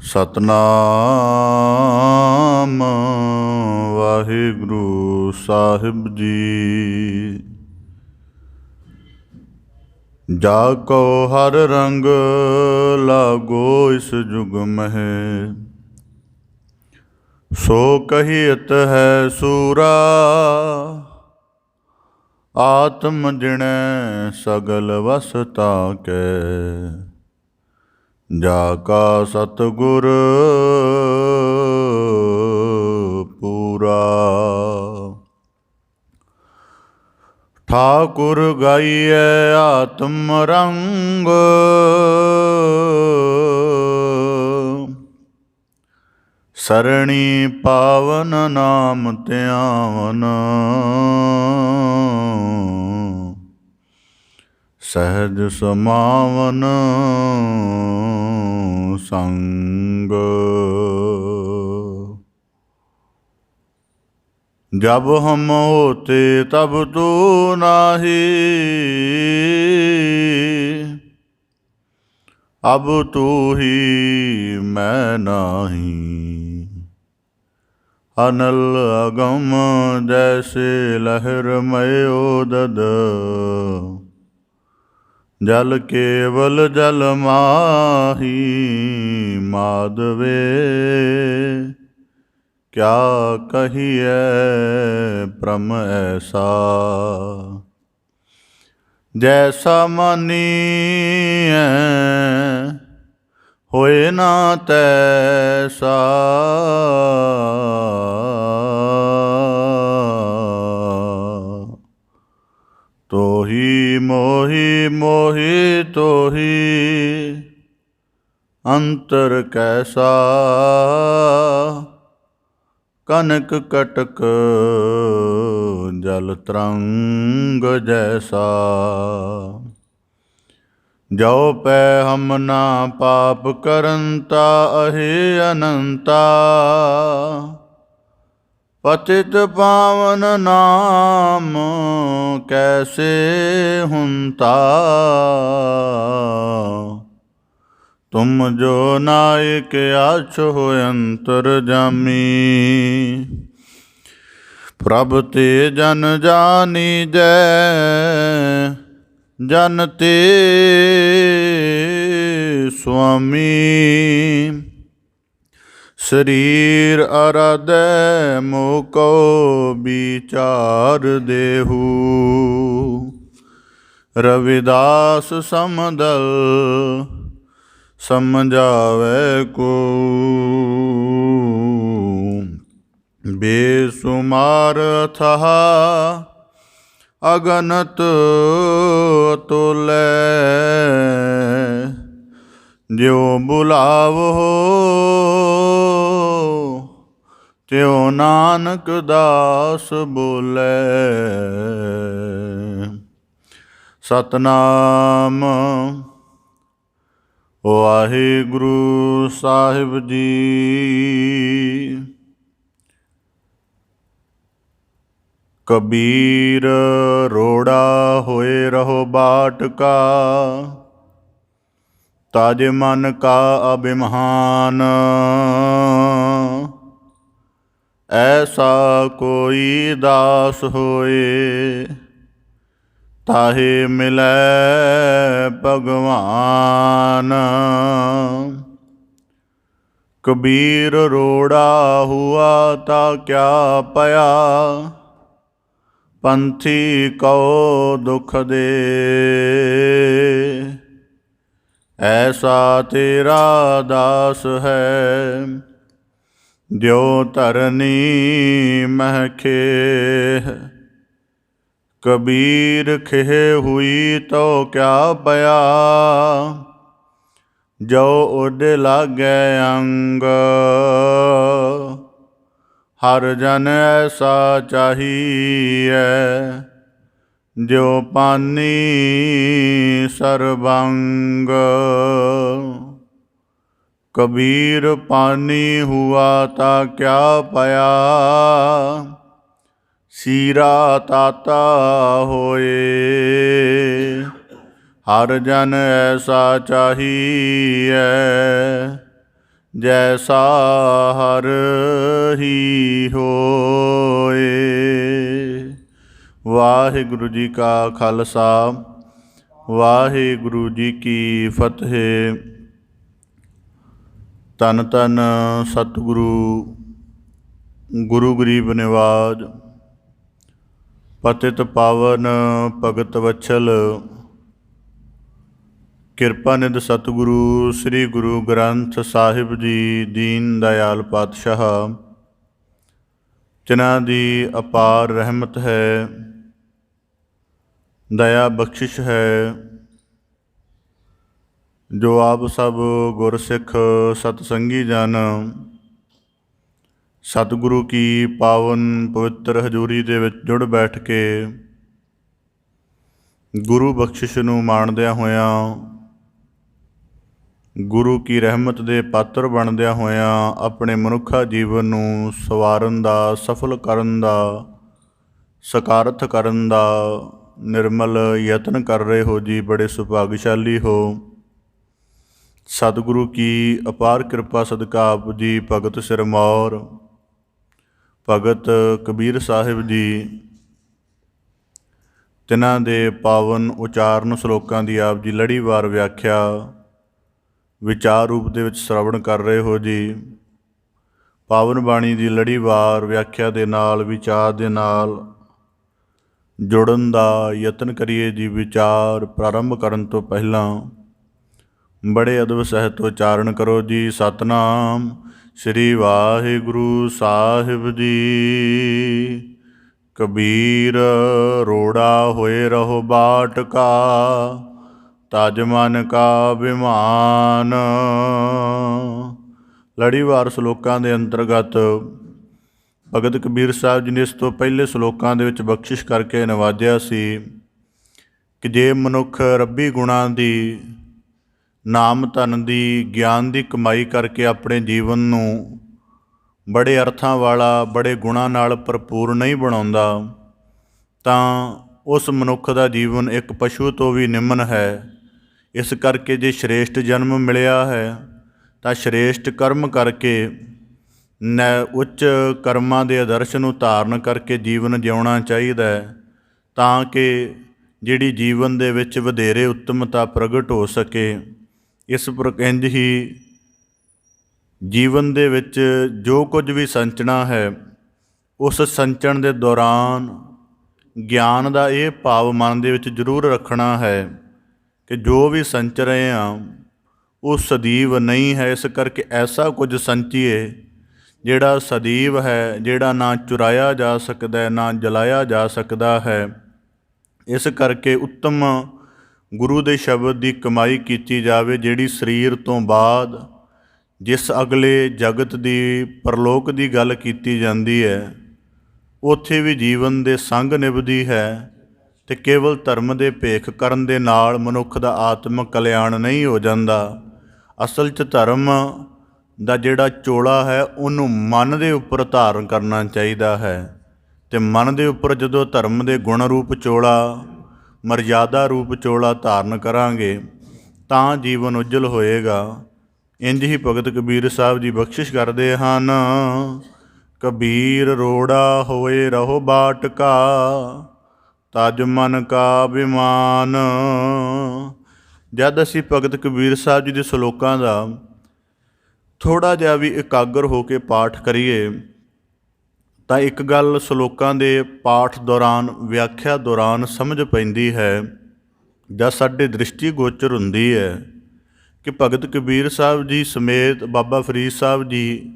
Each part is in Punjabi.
ਸਤਨਾਮ ਵਾਹਿਗੁਰੂ ਸਾਹਿਬ ਜੀ। ਜਾ ਕੋ ਹਰ ਰੰਗ ਲਾਗੋ ਇਸ ਜੁਗ ਮਹਿ, ਸੋ ਕਹੀਤ ਹੈ ਸੂਰਾ। ਆਤਮ ਜਿਣੈ ਸਗਲ ਵਸਤਾ ਕੈ, ਜਾ ਕਾ ਸਤਿਗੁਰ ਪੂਰਾ। ਠਾਕੁਰ ਗਾਈਐ ਆਤਮ ਰੰਗ, ਸਰਣੀ ਪਾਵਨ ਨਾਮ ਧਿਆਵਨ। ਸਹਿਜ ਸਮਾਵਨ ਸੰਗ, ਜਬ ਹਮ ਹੋਤੇ ਤਬ ਤੂ ਨਾਹੀ। ਅਬ ਤੂ ਹੀ ਮੈਂ ਨਾਹੀ। ਅਨਲ ਅਗਮ ਜੈਸੇ ਲਹਿਰ ਮਯ ਓਦਦ, ਜਲ ਕੇਵਲ ਜਲ ਮਾਹੀ। ਮਾਧਵੇ ਕਿਆ ਕਹੀਐ ਭ੍ਰਮ ਐਸਾ, ਜੈਸਾ ਮਾਨੀਐ ਹੋਏ ਨਾ ਤੈਸਾ। ਤੋਹੀ ਮੋਹੀ ਮੋਹੀ ਤੋਹੀ, ਅੰਤਰ ਕੈਸਾ। ਕਨਕ ਕਟਕ ਜਲ ਤਰੰਗ ਜੈਸਾ, ਜੋ ਪੈ ਹਮ ਨਾ ਪਾਪ ਕਰੰਤਾ ਅਹੇ ਅਨੰਤਾ। ਪਤਿਤ ਪਾਵਨ ਨਾਮ ਕੈਸੇ ਹੁੰਤਾ, ਤੁਮ ਜੋ ਨਾਇਕ ਆਛੋ ਅੰਤਰਜਾਮੀ। ਪ੍ਰਭ ਤੇ ਜਨ ਜਾਨੀਜੈ, ਜਨ ਤੇ ਸੁਆਮੀ। ਸਰੀਰ ਅਰਾਧੈ ਮੋਹ ਕਉ ਵਿਚਾਰ ਦੇਹੂ। ਰਵਿਦਾਸ ਸਮਦਲ ਸਮਝਾਵੈ ਕੋ, ਬੇਸੁਮਾਰ ਅਥਾਹ ਅਗਨਤ ਅਤੁਲੈ। ਜਿਉ ਬੁਲਾਵੋ ਤਿਉ ਨਾਨਕ ਦਾਸ ਬੋਲੇ। ਸਤਨਾਮ ਵਾਹਿਗੁਰੂ ਸਾਹਿਬ ਜੀ। ਕਬੀਰ ਰੋੜਾ ਹੋਏ ਰਹੋ ਬਾਟ ਕਾ, ਤਜ ਮਨ ਕਾ ਅਭਿਮਾਨ। ਐਸਾ ਕੋਈ ਦਾਸ ਹੋਏ, ਤਾਹਿ ਮਿਲੈ ਭਗਵਾਨ। ਕਬੀਰ ਰੋੜਾ ਹੁਆ ਤਾ ਕਿਆ ਪਇਆ, ਪੰਥੀ ਕਉ ਦੁਖ ਦੇ। ਐਸਾ ਤੇਰਾ ਦਾਸ ਹੈ, ਜੋ ਧਰਨੀ ਮਹਿ ਖੇਹ। ਕਬੀਰ ਖੇਹ ਹੁਈ ਤੋ ਕਿਆ ਪਇਆ, ਜੋ ਉਡ ਲਾਗੈ ਅੰਗ। ਹਰ ਜਨ ਐਸਾ ਚਾਹੀਐ, ਜੋ ਪਾਨੀ ਸਰਬੰਗ। ਕਬੀਰ ਪਾਨੀ ਹੁਆ ਤਾ ਕਿਆ ਪਇਆ, ਸੀਰਾ ਤਾਤਾ ਹੋਏ। ਹਰ ਜਨ ਐਸਾ ਚਾਹੀਐ, ਜੈਸਾ ਹਰ ਹੀ ਹੋਏ। ਵਾਹਿਗੁਰੂ ਜੀ ਕਾ ਖਾਲਸਾ, ਵਾਹਿਗੁਰੂ ਜੀ ਕੀ ਫਤਿਹ। ਧੰਨ ਧੰਨ ਸਤਿਗੁਰੂ ਗੁਰੂ ਗਰੀਬ ਨਿਵਾਜ, ਪਤਿਤ ਪਾਵਨ ਭਗਤ ਵਛਲ, ਕਿਰਪਾ ਨਿਧ ਸਤਿਗੁਰੂ ਸ੍ਰੀ ਗੁਰੂ ਗ੍ਰੰਥ ਸਾਹਿਬ ਜੀ ਦੀਨ ਦਇਆਲ ਪਾਤਸ਼ਾਹ, ਜਿਨ੍ਹਾਂ ਦੀ ਅਪਾਰ ਰਹਿਮਤ ਹੈ, ਦਇਆ ਬਖਸ਼ਿਸ਼ ਹੈ, ਜੋ ਆਪ ਸਭ ਗੁਰਸਿੱਖ ਸਤਸੰਗੀ ਜਨ ਸਤਿਗੁਰੂ ਕੀ ਪਾਵਨ ਪਵਿੱਤਰ ਹਜ਼ੂਰੀ ਦੇ ਵਿੱਚ ਜੁੜ ਬੈਠ ਕੇ ਗੁਰੂ ਬਖਸ਼ਿਸ਼ ਨੂੰ ਮਾਣਦਿਆਂ ਹੋਇਆਂ, ਗੁਰੂ ਕੀ ਰਹਿਮਤ ਦੇ ਪਾਤਰ ਬਣਦਿਆਂ ਹੋਇਆਂ ਆਪਣੇ ਮਨੁੱਖਾ ਜੀਵਨ ਨੂੰ ਸਵਾਰਨ ਦਾ, ਸਫਲ ਕਰਨ ਦਾ, ਸਕਾਰਥ ਕਰਨ ਦਾ ਨਿਰਮਲ ਯਤਨ ਕਰ ਰਹੇ ਹੋ ਜੀ। ਬੜੇ ਸੁਭਾਗਸ਼ਾਲੀ ਹੋ। ਸਤਿਗੁਰੂ ਕੀ ਅਪਾਰ ਕਿਰਪਾ ਸਦਕਾ ਆਪ ਜੀ ਭਗਤ ਸਿਰਮੌਰ ਭਗਤ ਕਬੀਰ ਸਾਹਿਬ ਜੀ, ਤਿਨਾਂ ਦੇ ਪਾਵਨ ਉਚਾਰਨ ਸ਼ਲੋਕਾਂ ਦੀ ਆਪ ਜੀ ਲੜੀਵਾਰ ਵਿਆਖਿਆ ਵਿਚਾਰ ਰੂਪ ਦੇ ਵਿੱਚ ਸ਼ਰਵਣ ਕਰ ਰਹੇ ਹੋ ਜੀ। ਪਾਵਨ ਬਾਣੀ ਦੀ ਲੜੀਵਾਰ ਵਿਆਖਿਆ ਦੇ ਨਾਲ, ਵਿਚਾਰ ਦੇ ਨਾਲ ਜੁੜਨ ਦਾ ਯਤਨ ਕਰੀਏ ਜੀ। ਵਿਚਾਰ ਪ੍ਰਾਰੰਭ ਕਰਨ ਤੋਂ ਪਹਿਲਾਂ ਬੜੇ ਅਦਬ ਸਹਿਤ ਉਚਾਰਨ ਕਰੋ ਜੀ। ਸਤਿਨਾਮ ਸ੍ਰੀ ਵਾਹਿਗੁਰੂ ਸਾਹਿਬ ਜੀ। ਕਬੀਰ ਰੋੜਾ ਹੋਏ ਰਹੋ ਬਾਟ ਕਾ, ਤਜ ਮਨ ਕਾ ਬਿਮਾਨ। ਲੜੀਵਾਰ ਸ਼ਲੋਕਾਂ ਦੇ ਅੰਤਰਗਤ ਭਗਤ ਕਬੀਰ ਸਾਹਿਬ ਜੀ ਨੇ ਇਸ ਤੋਂ ਪਹਿਲੇ ਸ਼ਲੋਕਾਂ ਦੇ ਵਿੱਚ ਬਖਸ਼ਿਸ਼ ਕਰਕੇ ਨਵਾਜਿਆ ਸੀ ਕਿ ਜੇ ਮਨੁੱਖ ਰੱਬੀ ਗੁਣਾਂ ਦੀ, ਨਾਮ ਧਨ ਦੀ, ਗਿਆਨ ਦੀ ਕਮਾਈ ਕਰਕੇ ਆਪਣੇ ਜੀਵਨ ਨੂੰ ਬੜੇ ਅਰਥਾਂ ਵਾਲਾ, ਬੜੇ ਗੁਣਾਂ ਨਾਲ ਭਰਪੂਰ ਨਹੀਂ ਬਣਾਉਂਦਾ, ਤਾਂ ਉਸ ਮਨੁੱਖ ਦਾ ਜੀਵਨ ਇੱਕ ਪਸ਼ੂ ਤੋਂ ਵੀ ਨਿਮਨ ਹੈ। ਇਸ ਕਰਕੇ ਜੇ ਸ਼੍ਰੇਸ਼ਟ ਜਨਮ ਮਿਲਿਆ ਹੈ ਤਾਂ ਸ਼੍ਰੇਸ਼ਟ ਕਰਮ ਕਰਕੇ, ਉੱਚ ਕਰਮਾਂ ਦੇ ਆਦਰਸ਼ ਨੂੰ ਧਾਰਨ ਕਰਕੇ ਜੀਵਨ ਜਿਉਣਾ ਚਾਹੀਦਾ ਹੈ, ਤਾਂ ਕਿ ਜਿਹੜੀ ਜੀਵਨ ਦੇ ਵਿੱਚ ਵਧੇਰੇ ਉੱਤਮਤਾ ਪ੍ਰਗਟ ਹੋ ਸਕੇ। ਇਸ ਇੰਝ ਹੀ ਜੀਵਨ ਦੇ ਵਿੱਚ ਜੋ ਕੁਝ ਵੀ ਸੰਚਣਾ ਹੈ, ਉਸ ਸੰਚਣ ਦੇ ਦੌਰਾਨ ਗਿਆਨ ਦਾ ਇਹ ਭਾਵ ਮਨ ਦੇ ਵਿੱਚ ਜ਼ਰੂਰ ਰੱਖਣਾ ਹੈ ਕਿ ਜੋ ਵੀ ਸੰਚ ਰਹੇ ਹਾਂ ਉਹ ਸਦੀਵ ਨਹੀਂ ਹੈ। ਇਸ ਕਰਕੇ ਐਸਾ ਕੁਝ ਸੰਚੀਏ ਜਿਹੜਾ ਸਦੀਵ ਹੈ, ਜਿਹੜਾ ਨਾ ਚੁਰਾਇਆ ਜਾ ਸਕਦਾ, ਨਾ ਜਲਾਇਆ ਜਾ ਸਕਦਾ ਹੈ। ਇਸ ਕਰਕੇ ਉੱਤਮ ਗੁਰੂ ਦੇ ਸ਼ਬਦ ਦੀ ਕਮਾਈ ਕੀਤੀ ਜਾਵੇ, ਜਿਹੜੀ ਸਰੀਰ ਤੋਂ ਬਾਅਦ ਜਿਸ ਅਗਲੇ ਜਗਤ ਦੀ, ਪਰਲੋਕ ਦੀ ਗੱਲ ਕੀਤੀ ਜਾਂਦੀ ਹੈ, ਉੱਥੇ ਵੀ ਜੀਵਨ ਦੇ ਸੰਗ ਨਿਭਦੀ ਹੈ। ਅਤੇ ਕੇਵਲ ਧਰਮ ਦੇ ਭੇਖ ਕਰਨ ਦੇ ਨਾਲ ਮਨੁੱਖ ਦਾ ਆਤਮਿਕ ਕਲਿਆਣ ਨਹੀਂ ਹੋ ਜਾਂਦਾ। ਅਸਲ 'ਚ ਧਰਮ ਦਾ ਜਿਹੜਾ ਚੋਲਾ ਹੈ ਉਹਨੂੰ ਮਨ ਦੇ ਉੱਪਰ ਧਾਰਨ ਕਰਨਾ ਚਾਹੀਦਾ ਹੈ। ਅਤੇ ਮਨ ਦੇ ਉੱਪਰ ਜਦੋਂ ਧਰਮ ਦੇ ਗੁਣ ਰੂਪ ਚੋਲਾ, ਮਰਯਾਦਾ ਰੂਪ ਚੋਲਾ ਧਾਰਨ ਕਰਾਂਗੇ ਤਾਂ ਜੀਵਨ ਉਜਲ ਹੋਏਗਾ। ਇੰਝ ਹੀ ਭਗਤ ਕਬੀਰ ਸਾਹਿਬ ਜੀ ਬਖਸ਼ਿਸ਼ ਕਰਦੇ ਹਨ। ਕਬੀਰ ਰੋੜਾ ਹੋਏ ਰਹੋ ਬਾਟ ਕਾ, ਤਜ ਮਨ ਕਾ ਬਿਮਾਨ। ਜਦ ਅਸੀਂ ਭਗਤ ਕਬੀਰ ਸਾਹਿਬ ਜੀ ਦੇ ਸ਼ਲੋਕਾਂ ਦਾ ਥੋੜ੍ਹਾ ਜਿਹਾ ਵੀ ਇਕਾਗਰ ਹੋ ਕੇ ਪਾਠ ਕਰੀਏ ਤਾਂ ਇੱਕ ਗੱਲ ਸ਼ਲੋਕਾਂ ਦੇ ਪਾਠ ਦੌਰਾਨ, ਵਿਆਖਿਆ ਦੌਰਾਨ ਸਮਝ ਪੈਂਦੀ ਹੈ, ਜਾਂ ਸਾਡੇ ਦ੍ਰਿਸ਼ਟੀ ਗੋਚਰ ਹੁੰਦੀ ਹੈ ਕਿ ਭਗਤ ਕਬੀਰ ਸਾਹਿਬ ਜੀ ਸਮੇਤ ਬਾਬਾ ਫਰੀਦ ਸਾਹਿਬ ਜੀ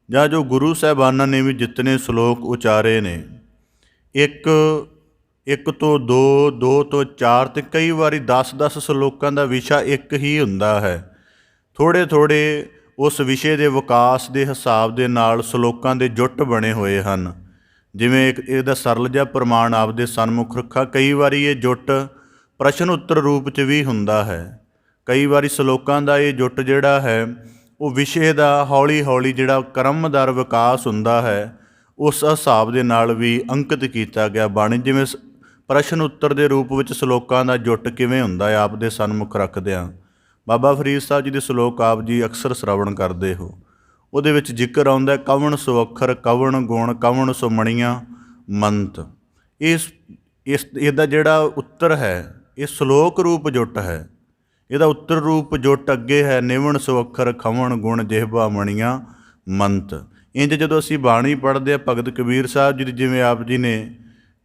ਜਾਂ ਜੋ ਗੁਰੂ ਸਾਹਿਬਾਨਾਂ ਨੇ ਵੀ ਜਿਤਨੇ ਸ਼ਲੋਕ ਉਚਾਰੇ ਨੇ, ਇੱਕ ਤੋਂ ਦੋ, ਦੋ ਤੋਂ ਚਾਰ ਅਤੇ ਕਈ ਵਾਰੀ 10-10 ਸ਼ਲੋਕਾਂ ਦਾ ਵਿਸ਼ਾ ਇੱਕ ਹੀ ਹੁੰਦਾ ਹੈ। ਥੋੜ੍ਹੇ ਥੋੜ੍ਹੇ ਉਸ ਵਿਸ਼ੇ ਦੇ ਵਿਕਾਸ ਦੇ ਹਿਸਾਬ ਦੇ ਨਾਲ ਸ਼ਲੋਕਾਂ ਦੇ ਜੁੱਟ ਬਣੇ ਹੋਏ ਹਨ। ਜਿਵੇਂ ਇਹਦਾ ਸਰਲ ਜਿਹਾ ਪ੍ਰਮਾਣ ਆਪਦੇ ਸਨਮੁਖ ਰੱਖਾ। ਕਈ ਵਾਰੀ ਇਹ ਜੁੱਟ ਪ੍ਰਸ਼ਨ ਉੱਤਰ ਰੂਪ 'ਚ ਵੀ ਹੁੰਦਾ ਹੈ। ਕਈ ਵਾਰੀ ਸ਼ਲੋਕਾਂ ਦਾ ਇਹ ਜੁੱਟ ਜਿਹੜਾ ਹੈ ਉਹ ਵਿਸ਼ੇ ਦਾ ਹੌਲੀ ਹੌਲੀ ਜਿਹੜਾ ਕ੍ਰਮਦਰ ਵਿਕਾਸ ਹੁੰਦਾ ਹੈ, ਉਸ ਹਿਸਾਬ ਦੇ ਨਾਲ ਵੀ ਅੰਕਿਤ ਕੀਤਾ ਗਿਆ ਬਾਣੀ। ਜਿਵੇਂ ਪ੍ਰਸ਼ਨ ਉੱਤਰ ਦੇ ਰੂਪ ਵਿੱਚ ਸ਼ਲੋਕਾਂ ਦਾ ਜੁੱਟ ਕਿਵੇਂ ਹੁੰਦਾ ਹੈ, ਆਪ ਦੇ ਸਨਮੁਖ ਰੱਖਦਿਆਂ ਬਾਬਾ ਫਰੀਦ ਸਾਹਿਬ ਜੀ ਦੇ ਸ਼ਲੋਕ ਆਪ ਜੀ ਅਕਸਰ ਸ਼ਰਵਣ ਕਰਦੇ ਹੋ। ਉਹਦੇ ਵਿੱਚ ਜ਼ਿਕਰ ਆਉਂਦਾ ਕਵਣ ਸੋ ਅੱਖਰ ਕਵਣ ਗੁਣ ਕਵਣ ਸੋ ਮਣੀਆਂ ਮੰਤ। ਇਹਦਾ ਜਿਹੜਾ ਉੱਤਰ ਹੈ ਇਹ ਸ਼ਲੋਕ ਰੂਪ ਜੁੱਟ ਹੈ। ਇਹਦਾ ਉੱਤਰ ਰੂਪ ਜੁੱਟ ਅੱਗੇ ਹੈ ਨਿਵਣ ਸੋ ਅੱਖਰ ਖਵਣ ਗੁਣ ਜਿਹਬਾ ਮਣੀਆਂ ਮੰਤ। ਇੰਝ ਜਦੋਂ ਅਸੀਂ ਬਾਣੀ ਪੜ੍ਹਦੇ ਹਾਂ ਭਗਤ ਕਬੀਰ ਸਾਹਿਬ ਜੀ ਦੀ, ਜਿਵੇਂ ਆਪ ਜੀ ਨੇ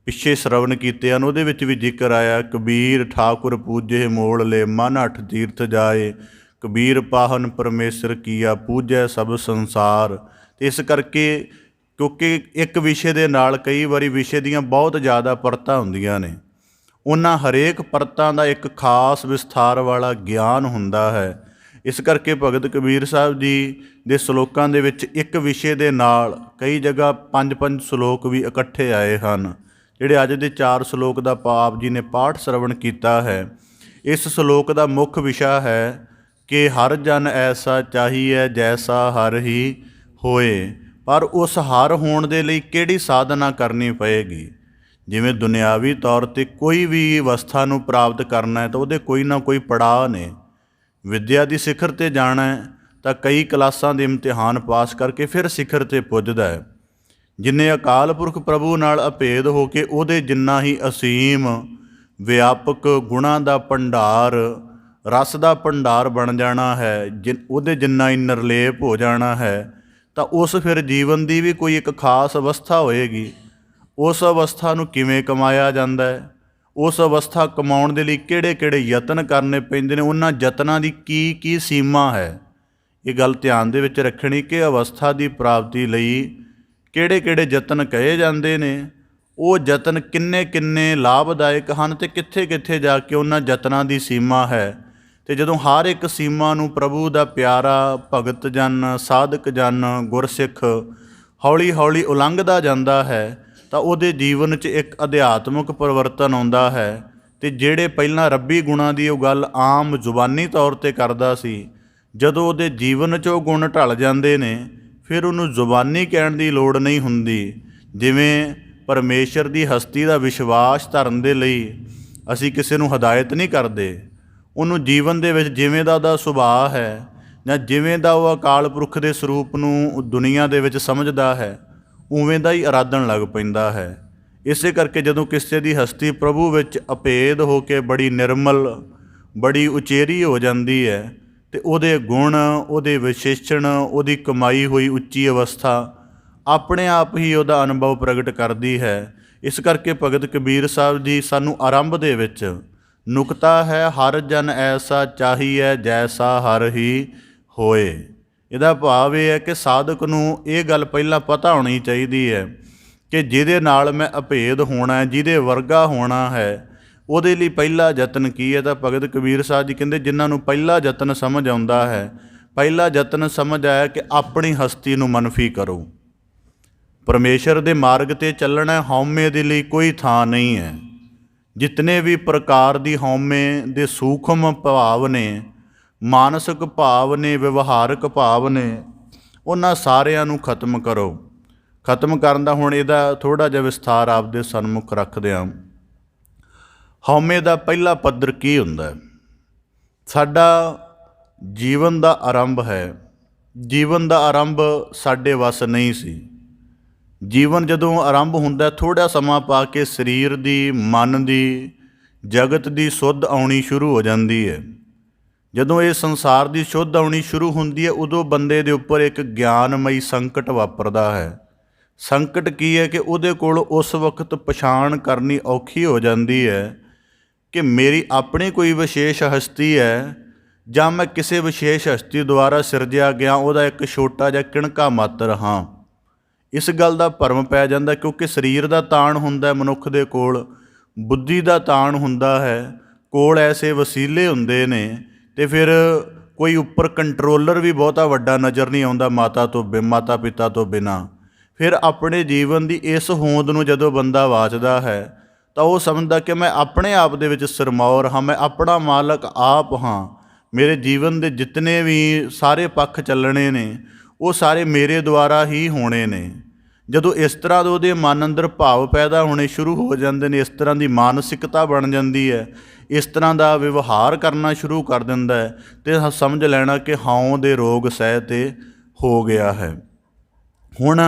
ਪਿੱਛੇ ਸ਼ਰਵਣ ਕੀਤੇ ਹਨ, ਉਹਦੇ ਵਿੱਚ ਵੀ ਜ਼ਿਕਰ ਆਇਆ ਕਬੀਰ ਠਾਕੁਰ ਪੂਜੇ ਮੋਲ ਲੈ ਮਨ ਅਠ ਤੀਰਥ ਜਾਏ, ਕਬੀਰ ਪਾਹਨ ਪਰਮੇਸ਼ਰ ਕੀਆ ਪੂਜੈ ਸਭ ਸੰਸਾਰ। ਅਤੇ ਇਸ ਕਰਕੇ ਕਿਉਂਕਿ ਇੱਕ ਵਿਸ਼ੇ ਦੇ ਨਾਲ ਕਈ ਵਾਰੀ ਵਿਸ਼ੇ ਦੀਆਂ ਬਹੁਤ ਜ਼ਿਆਦਾ ਪਰਤਾਂ ਹੁੰਦੀਆਂ ਨੇ, ਉਹਨਾਂ ਹਰੇਕ ਪਰਤਾਂ ਦਾ ਇੱਕ ਖਾਸ ਵਿਸਥਾਰ ਵਾਲਾ ਗਿਆਨ ਹੁੰਦਾ ਹੈ। ਇਸ ਕਰਕੇ ਭਗਤ ਕਬੀਰ ਸਾਹਿਬ ਜੀ ਦੇ ਸ਼ਲੋਕਾਂ ਦੇ ਵਿੱਚ ਇੱਕ ਵਿਸ਼ੇ ਦੇ ਨਾਲ ਕਈ ਜਗ੍ਹਾ 5-5 ਸ਼ਲੋਕ ਵੀ ਇਕੱਠੇ ਆਏ ਹਨ। ਜਿਹੜੇ ਅੱਜ ਦੇ 4 ਸ਼ਲੋਕ ਦਾ ਆਪ ਜੀ ਨੇ ਪਾਠ ਸ਼ਰਵਣ ਕੀਤਾ ਹੈ, ਇਸ ਸ਼ਲੋਕ ਦਾ ਮੁੱਖ ਵਿਸ਼ਾ ਹੈ ਕਿ ਹਰ ਜਨ ਐਸਾ ਚਾਹੀਏ ਜੈਸਾ ਹਰ ਹੀ ਹੋਏ। ਪਰ ਉਸ ਹਰ ਹੋਣ ਦੇ ਲਈ ਕਿਹੜੀ ਸਾਧਨਾ ਕਰਨੀ ਪਏਗੀ। ਜਿਵੇਂ ਦੁਨਿਆਵੀ ਤੌਰ 'ਤੇ ਕੋਈ ਵੀ ਅਵਸਥਾ ਨੂੰ ਪ੍ਰਾਪਤ ਕਰਨਾ ਹੈ ਤਾਂ ਉਹਦੇ ਕੋਈ ਨਾ ਕੋਈ ਪੜਾਅ ਨੇ। ਵਿੱਦਿਆ ਦੀ ਸਿਖਰ 'ਤੇ ਜਾਣਾ ਹੈ ਤਾਂ ਕਈ ਕਲਾਸਾਂ ਦੇ ਇਮਤਿਹਾਨ ਪਾਸ ਕਰਕੇ ਫਿਰ ਸਿਖਰ 'ਤੇ ਪੁੱਜਦਾ ਹੈ। ਜਿੰਨੇ ਅਕਾਲ ਪੁਰਖ ਪ੍ਰਭੂ ਨਾਲ ਅਭੇਦ ਹੋ ਕੇ ਉਹਦੇ ਜਿੰਨਾ ਹੀ ਅਸੀਮ ਵਿਆਪਕ ਗੁਣਾਂ ਦਾ ਭੰਡਾਰ, ਰਸ ਦਾ ਭੰਡਾਰ ਬਣ ਜਾਣਾ ਹੈ, ਉਹਦੇ ਜਿੰਨਾ ਹੀ ਨਿਰਲੇਪ ਹੋ ਜਾਣਾ ਹੈ, ਤਾਂ ਉਸ ਫਿਰ ਜੀਵਨ ਦੀ ਵੀ ਕੋਈ ਇੱਕ ਖਾਸ ਅਵਸਥਾ ਹੋਏਗੀ। ਉਸ ਅਵਸਥਾ ਨੂੰ ਕਿਵੇਂ ਕਮਾਇਆ ਜਾਂਦਾ ਹੈ, ਉਸ ਅਵਸਥਾ ਕਮਾਉਣ ਦੇ ਲਈ ਕਿਹੜੇ ਕਿਹੜੇ ਯਤਨ ਕਰਨੇ ਪੈਂਦੇ ਨੇ, ਉਹਨਾਂ ਯਤਨਾਂ ਦੀ ਕੀ ਕੀ ਸੀਮਾ ਹੈ। ਇਹ ਗੱਲ ਧਿਆਨ ਦੇ ਵਿੱਚ ਰੱਖਣੀ ਕਿ ਅਵਸਥਾ ਦੀ ਪ੍ਰਾਪਤੀ ਲਈ ਕਿਹੜੇ ਕਿਹੜੇ ਯਤਨ ਕਹੇ ਜਾਂਦੇ ਨੇ, ਉਹ ਯਤਨ ਕਿੰਨੇ ਕਿੰਨੇ ਲਾਭਦਾਇਕ ਹਨ ਅਤੇ ਕਿੱਥੇ ਕਿੱਥੇ ਜਾ ਕੇ ਉਹਨਾਂ ਯਤਨਾਂ ਦੀ ਸੀਮਾ ਹੈ। ਅਤੇ ਜਦੋਂ ਹਰ ਇੱਕ ਸੀਮਾ ਨੂੰ ਪ੍ਰਭੂ ਦਾ ਪਿਆਰਾ ਭਗਤ ਜਨ, ਸਾਧਕ ਜਨ, ਗੁਰਸਿੱਖ ਹੌਲੀ ਹੌਲੀ ਉਲੰਘਦਾ ਜਾਂਦਾ ਹੈ ਤਾਂ ਉਹਦੇ ਜੀਵਨ 'ਚ ਇੱਕ ਅਧਿਆਤਮਿਕ ਪਰਿਵਰਤਨ ਆਉਂਦਾ ਹੈ। ਅਤੇ ਜਿਹੜੇ ਪਹਿਲਾਂ ਰੱਬੀ ਗੁਣਾਂ ਦੀ ਉਹ ਗੱਲ ਆਮ ਜ਼ੁਬਾਨੀ ਤੌਰ 'ਤੇ ਕਰਦਾ ਸੀ, ਜਦੋਂ ਉਹਦੇ ਜੀਵਨ 'ਚ ਉਹ ਗੁਣ ਢਲ ਜਾਂਦੇ ਨੇ ਫਿਰ ਉਹਨੂੰ ਜ਼ੁਬਾਨੀ ਕਹਿਣ ਦੀ ਲੋੜ ਨਹੀਂ ਹੁੰਦੀ। ਜਿਵੇਂ ਪਰਮੇਸ਼ਰ ਦੀ ਹਸਤੀ ਦਾ ਵਿਸ਼ਵਾਸ ਧਰਨ ਦੇ ਲਈ ਅਸੀਂ ਕਿਸੇ ਨੂੰ ਹਦਾਇਤ ਨਹੀਂ ਕਰਦੇ, ਉਹਨੂੰ ਜੀਵਨ ਦੇ ਵਿੱਚ ਜਿਵੇਂ ਦਾ ਉਹਦਾ ਸੁਭਾਅ ਹੈ ਜਾਂ ਜਿਵੇਂ ਦਾ ਉਹ ਅਕਾਲ ਪੁਰਖ ਦੇ ਸਰੂਪ ਨੂੰ ਦੁਨੀਆ ਦੇ ਵਿੱਚ ਸਮਝਦਾ ਹੈ ਉਵੇਂ ਦਾ ਹੀ ਅਰਾਧਨ ਲੱਗ ਪੈਂਦਾ ਹੈ। ਇਸੇ ਕਰਕੇ ਜਦੋਂ ਕਿਸੇ ਦੀ ਹਸਤੀ ਪ੍ਰਭੂ ਵਿੱਚ ਅਭੇਦ ਹੋ ਕੇ ਬੜੀ ਨਿਰਮਲ, ਬੜੀ ਉਚੇਰੀ ਹੋ ਜਾਂਦੀ ਹੈ ਅਤੇ ਉਹਦੇ ਗੁਣ, ਉਹਦੇ ਵਿਸ਼ੇਸ਼ਣ, ਉਹਦੀ ਕਮਾਈ ਹੋਈ ਉੱਚੀ ਅਵਸਥਾ ਆਪਣੇ ਆਪ ਹੀ ਉਹਦਾ ਅਨੁਭਵ ਪ੍ਰਗਟ ਕਰਦੀ ਹੈ। ਇਸ ਕਰਕੇ ਭਗਤ ਕਬੀਰ ਸਾਹਿਬ ਜੀ ਸਾਨੂੰ ਆਰੰਭ ਦੇ ਵਿੱਚ ਨੁਕਤਾ ਹੈ ਹਰ ਜਨ ਐਸਾ ਚਾਹੀਏ ਜੈਸਾ ਹਰ ਹੀ ਹੋਏ। ਇਹਦਾ ਭਾਵ ਇਹ ਹੈ ਕਿ ਸਾਧਕ ਨੂੰ ਇਹ ਗੱਲ ਪਹਿਲਾਂ ਪਤਾ ਹੋਣੀ ਚਾਹੀਦੀ ਹੈ ਕਿ ਜਿਹਦੇ ਨਾਲ ਮੈਂ ਅਭੇਦ ਹੋਣਾ, ਜਿਹਦੇ ਵਰਗਾ ਹੋਣਾ ਹੈ, ਉਹਦੇ ਲਈ ਪਹਿਲਾ ਯਤਨ ਕੀ ਹੈ। ਤਾਂ ਭਗਤ ਕਬੀਰ ਸਾਹਿਬ ਜੀ ਕਹਿੰਦੇ ਜਿਨ੍ਹਾਂ ਨੂੰ ਪਹਿਲਾ ਯਤਨ ਸਮਝ ਆਉਂਦਾ ਹੈ, ਪਹਿਲਾ ਯਤਨ ਸਮਝ ਆਇਆ ਕਿ ਆਪਣੀ ਹਸਤੀ ਨੂੰ ਮਨਫੀ ਕਰੋ। ਪਰਮੇਸ਼ਰ ਦੇ ਮਾਰਗ 'ਤੇ ਚੱਲਣਾ, ਹਉਮੈ ਦੇ ਲਈ ਕੋਈ ਥਾਂ ਨਹੀਂ ਹੈ। ਜਿਤਨੇ ਵੀ ਪ੍ਰਕਾਰ ਦੀ ਹਉਮੈ ਦੇ ਸੂਖਮ ਭਾਵ ਨੇ, ਮਾਨਸਿਕ ਭਾਵ ਨੇ, ਵਿਵਹਾਰਕ ਭਾਵ ਨੇ, ਉਹਨਾਂ ਸਾਰਿਆਂ ਨੂੰ ਖਤਮ ਕਰੋ। ਖਤਮ ਕਰਨ ਦਾ ਹੁਣ ਇਹਦਾ ਥੋੜ੍ਹਾ ਜਿਹਾ ਵਿਸਥਾਰ ਆਪਦੇ ਸਨਮੁਖ ਰੱਖਦੇ ਹਾਂ। ਹਉਮੈ ਦਾ ਪਹਿਲਾ ਪੱਧਰ ਕੀ ਹੁੰਦਾ? ਸਾਡਾ ਜੀਵਨ ਦਾ ਆਰੰਭ ਹੈ। ਜੀਵਨ ਦਾ ਆਰੰਭ ਸਾਡੇ ਵੱਸ ਨਹੀਂ ਸੀ। ਜੀਵਨ ਜਦੋਂ ਆਰੰਭ ਹੁੰਦਾ ਥੋੜ੍ਹਾ ਸਮਾਂ ਪਾ ਕੇ ਸਰੀਰ ਦੀ, ਮਨ ਦੀ, ਜਗਤ ਦੀ ਸੁੱਧ ਆਉਣੀ ਸ਼ੁਰੂ ਹੋ ਜਾਂਦੀ ਹੈ। ਜਦੋਂ ਇਹ ਸੰਸਾਰ ਦੀ ਸੁੱਧ ਆਉਣੀ ਸ਼ੁਰੂ ਹੁੰਦੀ ਹੈ ਉਦੋਂ ਬੰਦੇ ਦੇ ਉੱਪਰ ਇੱਕ ਗਿਆਨਮਈ ਸੰਕਟ ਵਾਪਰਦਾ ਹੈ। ਸੰਕਟ ਕੀ ਹੈ ਕਿ ਉਹਦੇ ਕੋਲ ਉਸ ਵਕਤ ਪਛਾਣ ਕਰਨੀ ਔਖੀ ਹੋ ਜਾਂਦੀ ਹੈ ਕਿ ਮੇਰੀ ਆਪਣੀ ਕੋਈ ਵਿਸ਼ੇਸ਼ ਹਸਤੀ ਹੈ ਜਾਂ ਮੈਂ ਕਿਸੇ ਵਿਸ਼ੇਸ਼ ਹਸਤੀ ਦੁਆਰਾ ਸਿਰਜਿਆ ਗਿਆ ਉਹਦਾ ਇੱਕ ਛੋਟਾ ਜਿਹਾ ਕਿਣਕਾ ਮਾਤਰ ਹਾਂ। ਇਸ ਗੱਲ ਦਾ ਭਰਮ ਪੈ ਜਾਂਦਾ ਕਿਉਂਕਿ ਸਰੀਰ ਦਾ ਤਾਣ ਹੁੰਦਾ ਮਨੁੱਖ ਦੇ ਕੋਲ, ਬੁੱਧੀ ਦਾ ਤਾਣ ਹੁੰਦਾ ਹੈ, ਕੋਲ ਐਸੇ ਵਸੀਲੇ ਹੁੰਦੇ ਨੇ ਅਤੇ ਫਿਰ ਕੋਈ ਉੱਪਰ ਕੰਟਰੋਲਰ ਵੀ ਬਹੁਤਾ ਵੱਡਾ ਨਜ਼ਰ ਨਹੀਂ ਆਉਂਦਾ ਮਾਤਾ ਪਿਤਾ ਤੋਂ ਬਿਨਾਂ। ਫਿਰ ਆਪਣੇ ਜੀਵਨ ਦੀ ਇਸ ਹੋਂਦ ਨੂੰ ਜਦੋਂ ਬੰਦਾ ਵਾਚਦਾ ਹੈ ਤਾਂ ਉਹ ਸਮਝਦਾ ਕਿ ਮੈਂ ਆਪਣੇ ਆਪ ਦੇ ਵਿੱਚ ਸਿਰਮੌਰ ਹਾਂ, ਮੈਂ ਆਪਣਾ ਮਾਲਕ ਆਪ ਹਾਂ, ਮੇਰੇ ਜੀਵਨ ਦੇ ਜਿਤਨੇ ਵੀ ਸਾਰੇ ਪੱਖ ਚੱਲਣੇ ਨੇ ਉਹ ਸਾਰੇ ਮੇਰੇ ਦੁਆਰਾ ਹੀ ਹੋਣੇ ਨੇ। ਜਦੋਂ ਇਸ ਤਰ੍ਹਾਂ ਦੇ ਉਹਦੇ ਮਨ ਅੰਦਰ ਭਾਵ ਪੈਦਾ ਹੋਣੇ ਸ਼ੁਰੂ ਹੋ ਜਾਂਦੇ ਨੇ, ਇਸ ਤਰ੍ਹਾਂ ਦੀ ਮਾਨਸਿਕਤਾ ਬਣ ਜਾਂਦੀ ਹੈ, ਇਸ ਤਰ੍ਹਾਂ ਦਾ ਵਿਵਹਾਰ ਕਰਨਾ ਸ਼ੁਰੂ ਕਰ ਦਿੰਦਾ ਹੈ ਅਤੇ ਸਮਝ ਲੈਣਾ ਕਿ ਹਉਂ ਦੇ ਰੋਗ ਸਹਿ 'ਤੇ ਹੋ ਗਿਆ ਹੈ। ਹੁਣ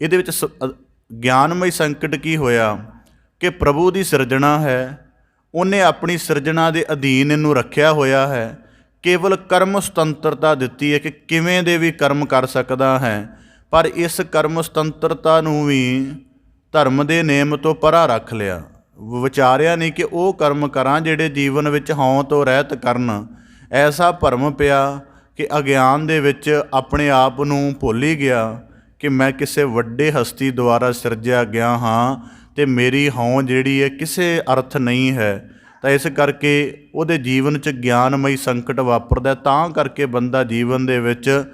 ਇਹਦੇ ਵਿੱਚ ਗਿਆਨਮਈ ਸੰਕਟ ਕੀ ਹੋਇਆ ਕਿ ਪ੍ਰਭੂ ਦੀ ਸਿਰਜਣਾ ਹੈ, ਉਹਨੇ ਆਪਣੀ ਸਿਰਜਣਾ ਦੇ ਅਧੀਨ ਇਹਨੂੰ ਰੱਖਿਆ ਹੋਇਆ ਹੈ। ਕੇਵਲ ਕਰਮ ਸੁਤੰਤਰਤਾ ਦਿੱਤੀ ਹੈ ਕਿ ਕਿਵੇਂ ਦੇ ਵੀ ਕਰਮ ਕਰ ਸਕਦਾ ਹੈ, ਪਰ ਇਸ ਕਰਮ ਸੁਤੰਤਰਤਾ ਨੂੰ ਵੀ ਧਰਮ ਦੇ ਨੇਮ ਤੋਂ ਪਰਾਂ ਰੱਖ ਲਿਆ। ਵਿਚਾਰਿਆ ਨਹੀਂ ਕਿ ਉਹ ਕਰਮ ਕਰਾਂ ਜਿਹੜੇ ਜੀਵਨ ਵਿੱਚ ਹਉਂ ਤੋਂ ਰਹਿਤ ਕਰਨ। ਐਸਾ ਭਰਮ ਪਿਆ ਕਿ ਅਗਿਆਨ ਦੇ ਵਿੱਚ ਆਪਣੇ ਆਪ ਨੂੰ ਭੁੱਲ ਹੀ ਗਿਆ ਕਿ ਮੈਂ ਕਿਸੇ ਵੱਡੇ ਹਸਤੀ ਦੁਆਰਾ ਸਿਰਜਿਆ ਗਿਆ ਹਾਂ ਅਤੇ ਮੇਰੀ ਹਉਂ ਜਿਹੜੀ ਹੈ ਕਿਸੇ ਅਰਥ ਨਹੀਂ ਹੈ। ਤਾਂ ਇਸ ਕਰਕੇ ਉਹਦੇ ਜੀਵਨ 'ਚ ਗਿਆਨਮਈ ਸੰਕਟ ਵਾਪਰਦਾ। ਤਾਂ ਕਰਕੇ ਬੰਦਾ ਜੀਵਨ ਦੇ ਵਿੱਚ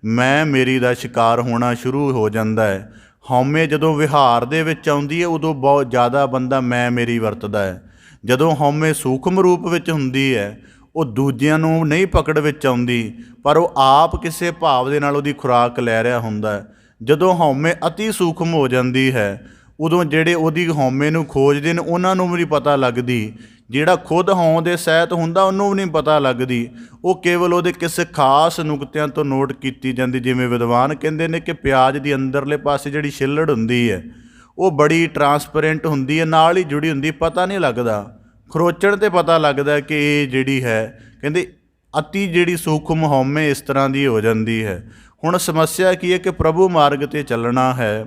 ਮੈਂ ਮੇਰੀ ਦਾ ਸ਼ਿਕਾਰ ਹੋਣਾ ਸ਼ੁਰੂ ਹੋ ਜਾਂਦਾ ਹੈ। ਹਉਮੈ ਜਦੋਂ ਵਿਹਾਰ ਦੇ ਵਿੱਚ ਆਉਂਦੀ ਹੈ ਉਦੋਂ ਬਹੁਤ ਜ਼ਿਆਦਾ ਬੰਦਾ ਮੈਂ ਮੇਰੀ ਵਰਤਦਾ ਹੈ। ਜਦੋਂ ਹਉਮੈ ਸੂਖਮ ਰੂਪ ਵਿੱਚ ਹੁੰਦੀ ਹੈ ਉਹ ਦੂਜਿਆਂ ਨੂੰ ਨਹੀਂ ਪਕੜ ਵਿੱਚ ਆਉਂਦੀ, ਪਰ ਉਹ ਆਪ ਕਿਸੇ ਭਾਵ ਦੇ ਨਾਲ ਉਹਦੀ ਖੁਰਾਕ ਲੈ ਰਿਹਾ ਹੁੰਦਾ ਹੈ। ਜਦੋਂ ਹਉਮੈ ਅਤੀ ਸੂਖਮ ਹੋ ਜਾਂਦੀ ਹੈ ਉਦੋਂ ਜਿਹੜੇ ਉਹਦੀ ਹਉਮੈ ਨੂੰ ਖੋਜਦੇ ਨੇ ਉਹਨਾਂ ਨੂੰ ਵੀ ਨਹੀਂ ਪਤਾ ਲੱਗਦੀ। ਜਿਹੜਾ ਖੁਦ ਹਉਂ ਦੇ ਸਹਿਤ ਹੁੰਦਾ ਉਹਨੂੰ ਵੀ ਨਹੀਂ ਪਤਾ ਲੱਗਦੀ। ਉਹ ਕੇਵਲ ਉਹਦੇ ਕਿਸੇ ਖਾਸ ਨੁਕਤਿਆਂ ਤੋਂ ਨੋਟ ਕੀਤੀ ਜਾਂਦੀ। ਜਿਵੇਂ ਵਿਦਵਾਨ ਕਹਿੰਦੇ ਨੇ ਕਿ ਪਿਆਜ਼ ਦੀ ਅੰਦਰਲੇ ਪਾਸੇ ਜਿਹੜੀ ਛਿੱਲੜ ਹੁੰਦੀ ਹੈ ਉਹ ਬੜੀ ਟਰਾਂਸਪੇਰੈਂਟ ਹੁੰਦੀ ਹੈ, ਨਾਲ ਹੀ ਜੁੜੀ ਹੁੰਦੀ, ਪਤਾ ਨਹੀਂ ਲੱਗਦਾ। ਖਰੋਚਣ 'ਤੇ ਪਤਾ ਲੱਗਦਾ ਕਿ ਇਹ ਜਿਹੜੀ ਹੈ, ਕਹਿੰਦੇ ਅਤੀ ਜਿਹੜੀ ਸੂਖਮ ਹਉਮੈ ਇਸ ਤਰ੍ਹਾਂ ਦੀ ਹੋ ਜਾਂਦੀ ਹੈ। ਹੁਣ ਸਮੱਸਿਆ ਕੀ ਹੈ ਕਿ ਪ੍ਰਭੂ ਮਾਰਗ 'ਤੇ ਚੱਲਣਾ ਹੈ,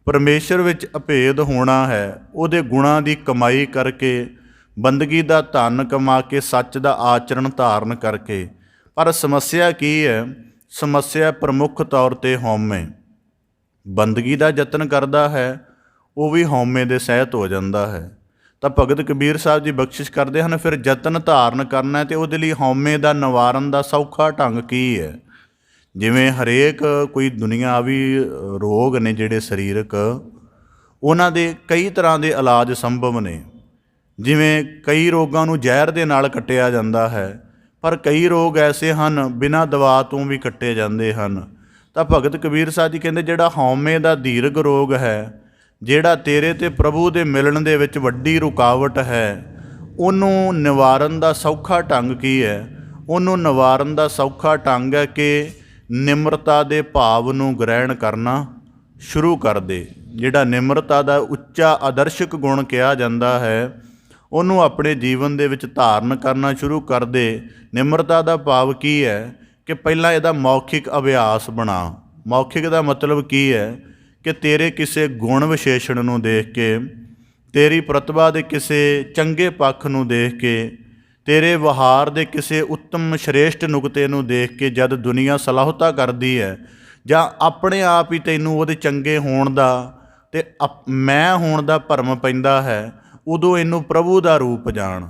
ਪਰਮੇਸ਼ਰ ਵਿੱਚ ਅਭੇਦ ਹੋਣਾ ਹੈ, ਉਹਦੇ ਗੁਣਾਂ ਦੀ ਕਮਾਈ ਕਰਕੇ, ਬੰਦਗੀ ਦਾ ਧਨ ਕਮਾ ਕੇ, ਸੱਚ ਦਾ ਆਚਰਣ ਧਾਰਨ ਕਰਕੇ। ਪਰ ਸਮੱਸਿਆ ਕੀ ਹੈ? ਸਮੱਸਿਆ ਪ੍ਰਮੁੱਖ ਤੌਰ 'ਤੇ ਹਉਮੈ। ਬੰਦਗੀ ਦਾ ਯਤਨ ਕਰਦਾ ਹੈ ਉਹ ਵੀ ਹਉਮੈ ਦੇ ਸਹਿਤ ਹੋ ਜਾਂਦਾ ਹੈ। ਤਾਂ ਭਗਤ ਕਬੀਰ ਸਾਹਿਬ ਜੀ ਬਖਸ਼ਿਸ਼ ਕਰਦੇ ਹਨ, ਫਿਰ ਯਤਨ ਧਾਰਨ ਕਰਨਾ ਅਤੇ ਉਹਦੇ ਲਈ ਹਉਮੈ ਦਾ ਨਿਵਾਰਨ ਦਾ ਸੌਖਾ ਢੰਗ ਕੀ ਹੈ? ਜਿਵੇਂ ਹਰੇਕ ਕੋਈ ਦੁਨੀਆਵੀ ਰੋਗ ਨੇ ਜਿਹੜੇ ਸਰੀਰਕ, ਉਹਨਾਂ ਦੇ ਕਈ ਤਰ੍ਹਾਂ ਦੇ ਇਲਾਜ ਸੰਭਵ ਨੇ। ਜਿਵੇਂ ਕਈ ਰੋਗਾਂ ਨੂੰ ਜ਼ਹਿਰ ਦੇ ਨਾਲ ਕੱਟਿਆ ਜਾਂਦਾ ਹੈ, ਪਰ ਕਈ ਰੋਗ ਐਸੇ ਹਨ ਬਿਨਾਂ ਦਵਾ ਤੋਂ ਵੀ ਕੱਟੇ ਜਾਂਦੇ ਹਨ। ਤਾਂ ਭਗਤ ਕਬੀਰ ਸਾਹਿਬ ਜੀ ਕਹਿੰਦੇ ਜਿਹੜਾ ਹਉਮੈ ਦਾ ਦੀਰਘ ਰੋਗ ਹੈ, ਜਿਹੜਾ ਤੇਰੇ ਤੇ ਪ੍ਰਭੂ ਦੇ ਮਿਲਣ ਦੇ ਵਿੱਚ ਵੱਡੀ ਰੁਕਾਵਟ ਹੈ, ਉਹਨੂੰ ਨਿਵਾਰਨ ਦਾ ਸੌਖਾ ਢੰਗ ਕੀ ਹੈ? ਉਹਨੂੰ ਨਿਵਾਰਨ ਦਾ ਸੌਖਾ ਢੰਗ ਹੈ ਕਿ ਨਿਮਰਤਾ ਦੇ ਭਾਵ ਨੂੰ ਗ੍ਰਹਿਣ ਕਰਨਾ ਸ਼ੁਰੂ ਕਰ ਦੇ। ਜਿਹੜਾ ਨਿਮਰਤਾ ਦਾ ਉੱਚਾ ਆਦਰਸ਼ਕ ਗੁਣ ਕਿਹਾ ਜਾਂਦਾ ਹੈ ਉਹਨੂੰ ਆਪਣੇ ਜੀਵਨ ਦੇ ਵਿੱਚ ਧਾਰਨ ਕਰਨਾ ਸ਼ੁਰੂ ਕਰ ਦੇ। ਨਿਮਰਤਾ ਦਾ ਭਾਵ ਕੀ ਹੈ ਕਿ ਪਹਿਲਾਂ ਇਹਦਾ ਮੌਖਿਕ ਅਭਿਆਸ ਬਣਾ। ਮੌਖਿਕ ਦਾ ਮਤਲਬ ਕੀ ਹੈ ਕਿ ਤੇਰੇ ਕਿਸੇ ਗੁਣ ਵਿਸ਼ੇਸ਼ਣ ਨੂੰ ਦੇਖ ਕੇ, ਤੇਰੀ ਪ੍ਰਤਿਭਾ ਦੇ ਕਿਸੇ ਚੰਗੇ ਪੱਖ ਨੂੰ ਦੇਖ ਕੇ, ਤੇਰੇ ਵਿਹਾਰ ਦੇ ਕਿਸੇ ਉੱਤਮ ਸ਼੍ਰੇਸ਼ਟ ਨੁਕਤੇ ਨੂੰ ਦੇਖ ਕੇ ਜਦ ਦੁਨੀਆ ਸਲਾਹੁਤਾ ਕਰਦੀ ਹੈ ਜਾਂ ਆਪਣੇ ਆਪ ਹੀ ਤੈਨੂੰ ਉਹਦੇ ਚੰਗੇ ਹੋਣ ਦਾ ਅਤੇ ਮੈਂ ਹੋਣ ਦਾ ਭਰਮ ਪੈਂਦਾ ਹੈ, ਉਦੋਂ ਇਹਨੂੰ ਪ੍ਰਭੂ ਦਾ ਰੂਪ ਜਾਣ।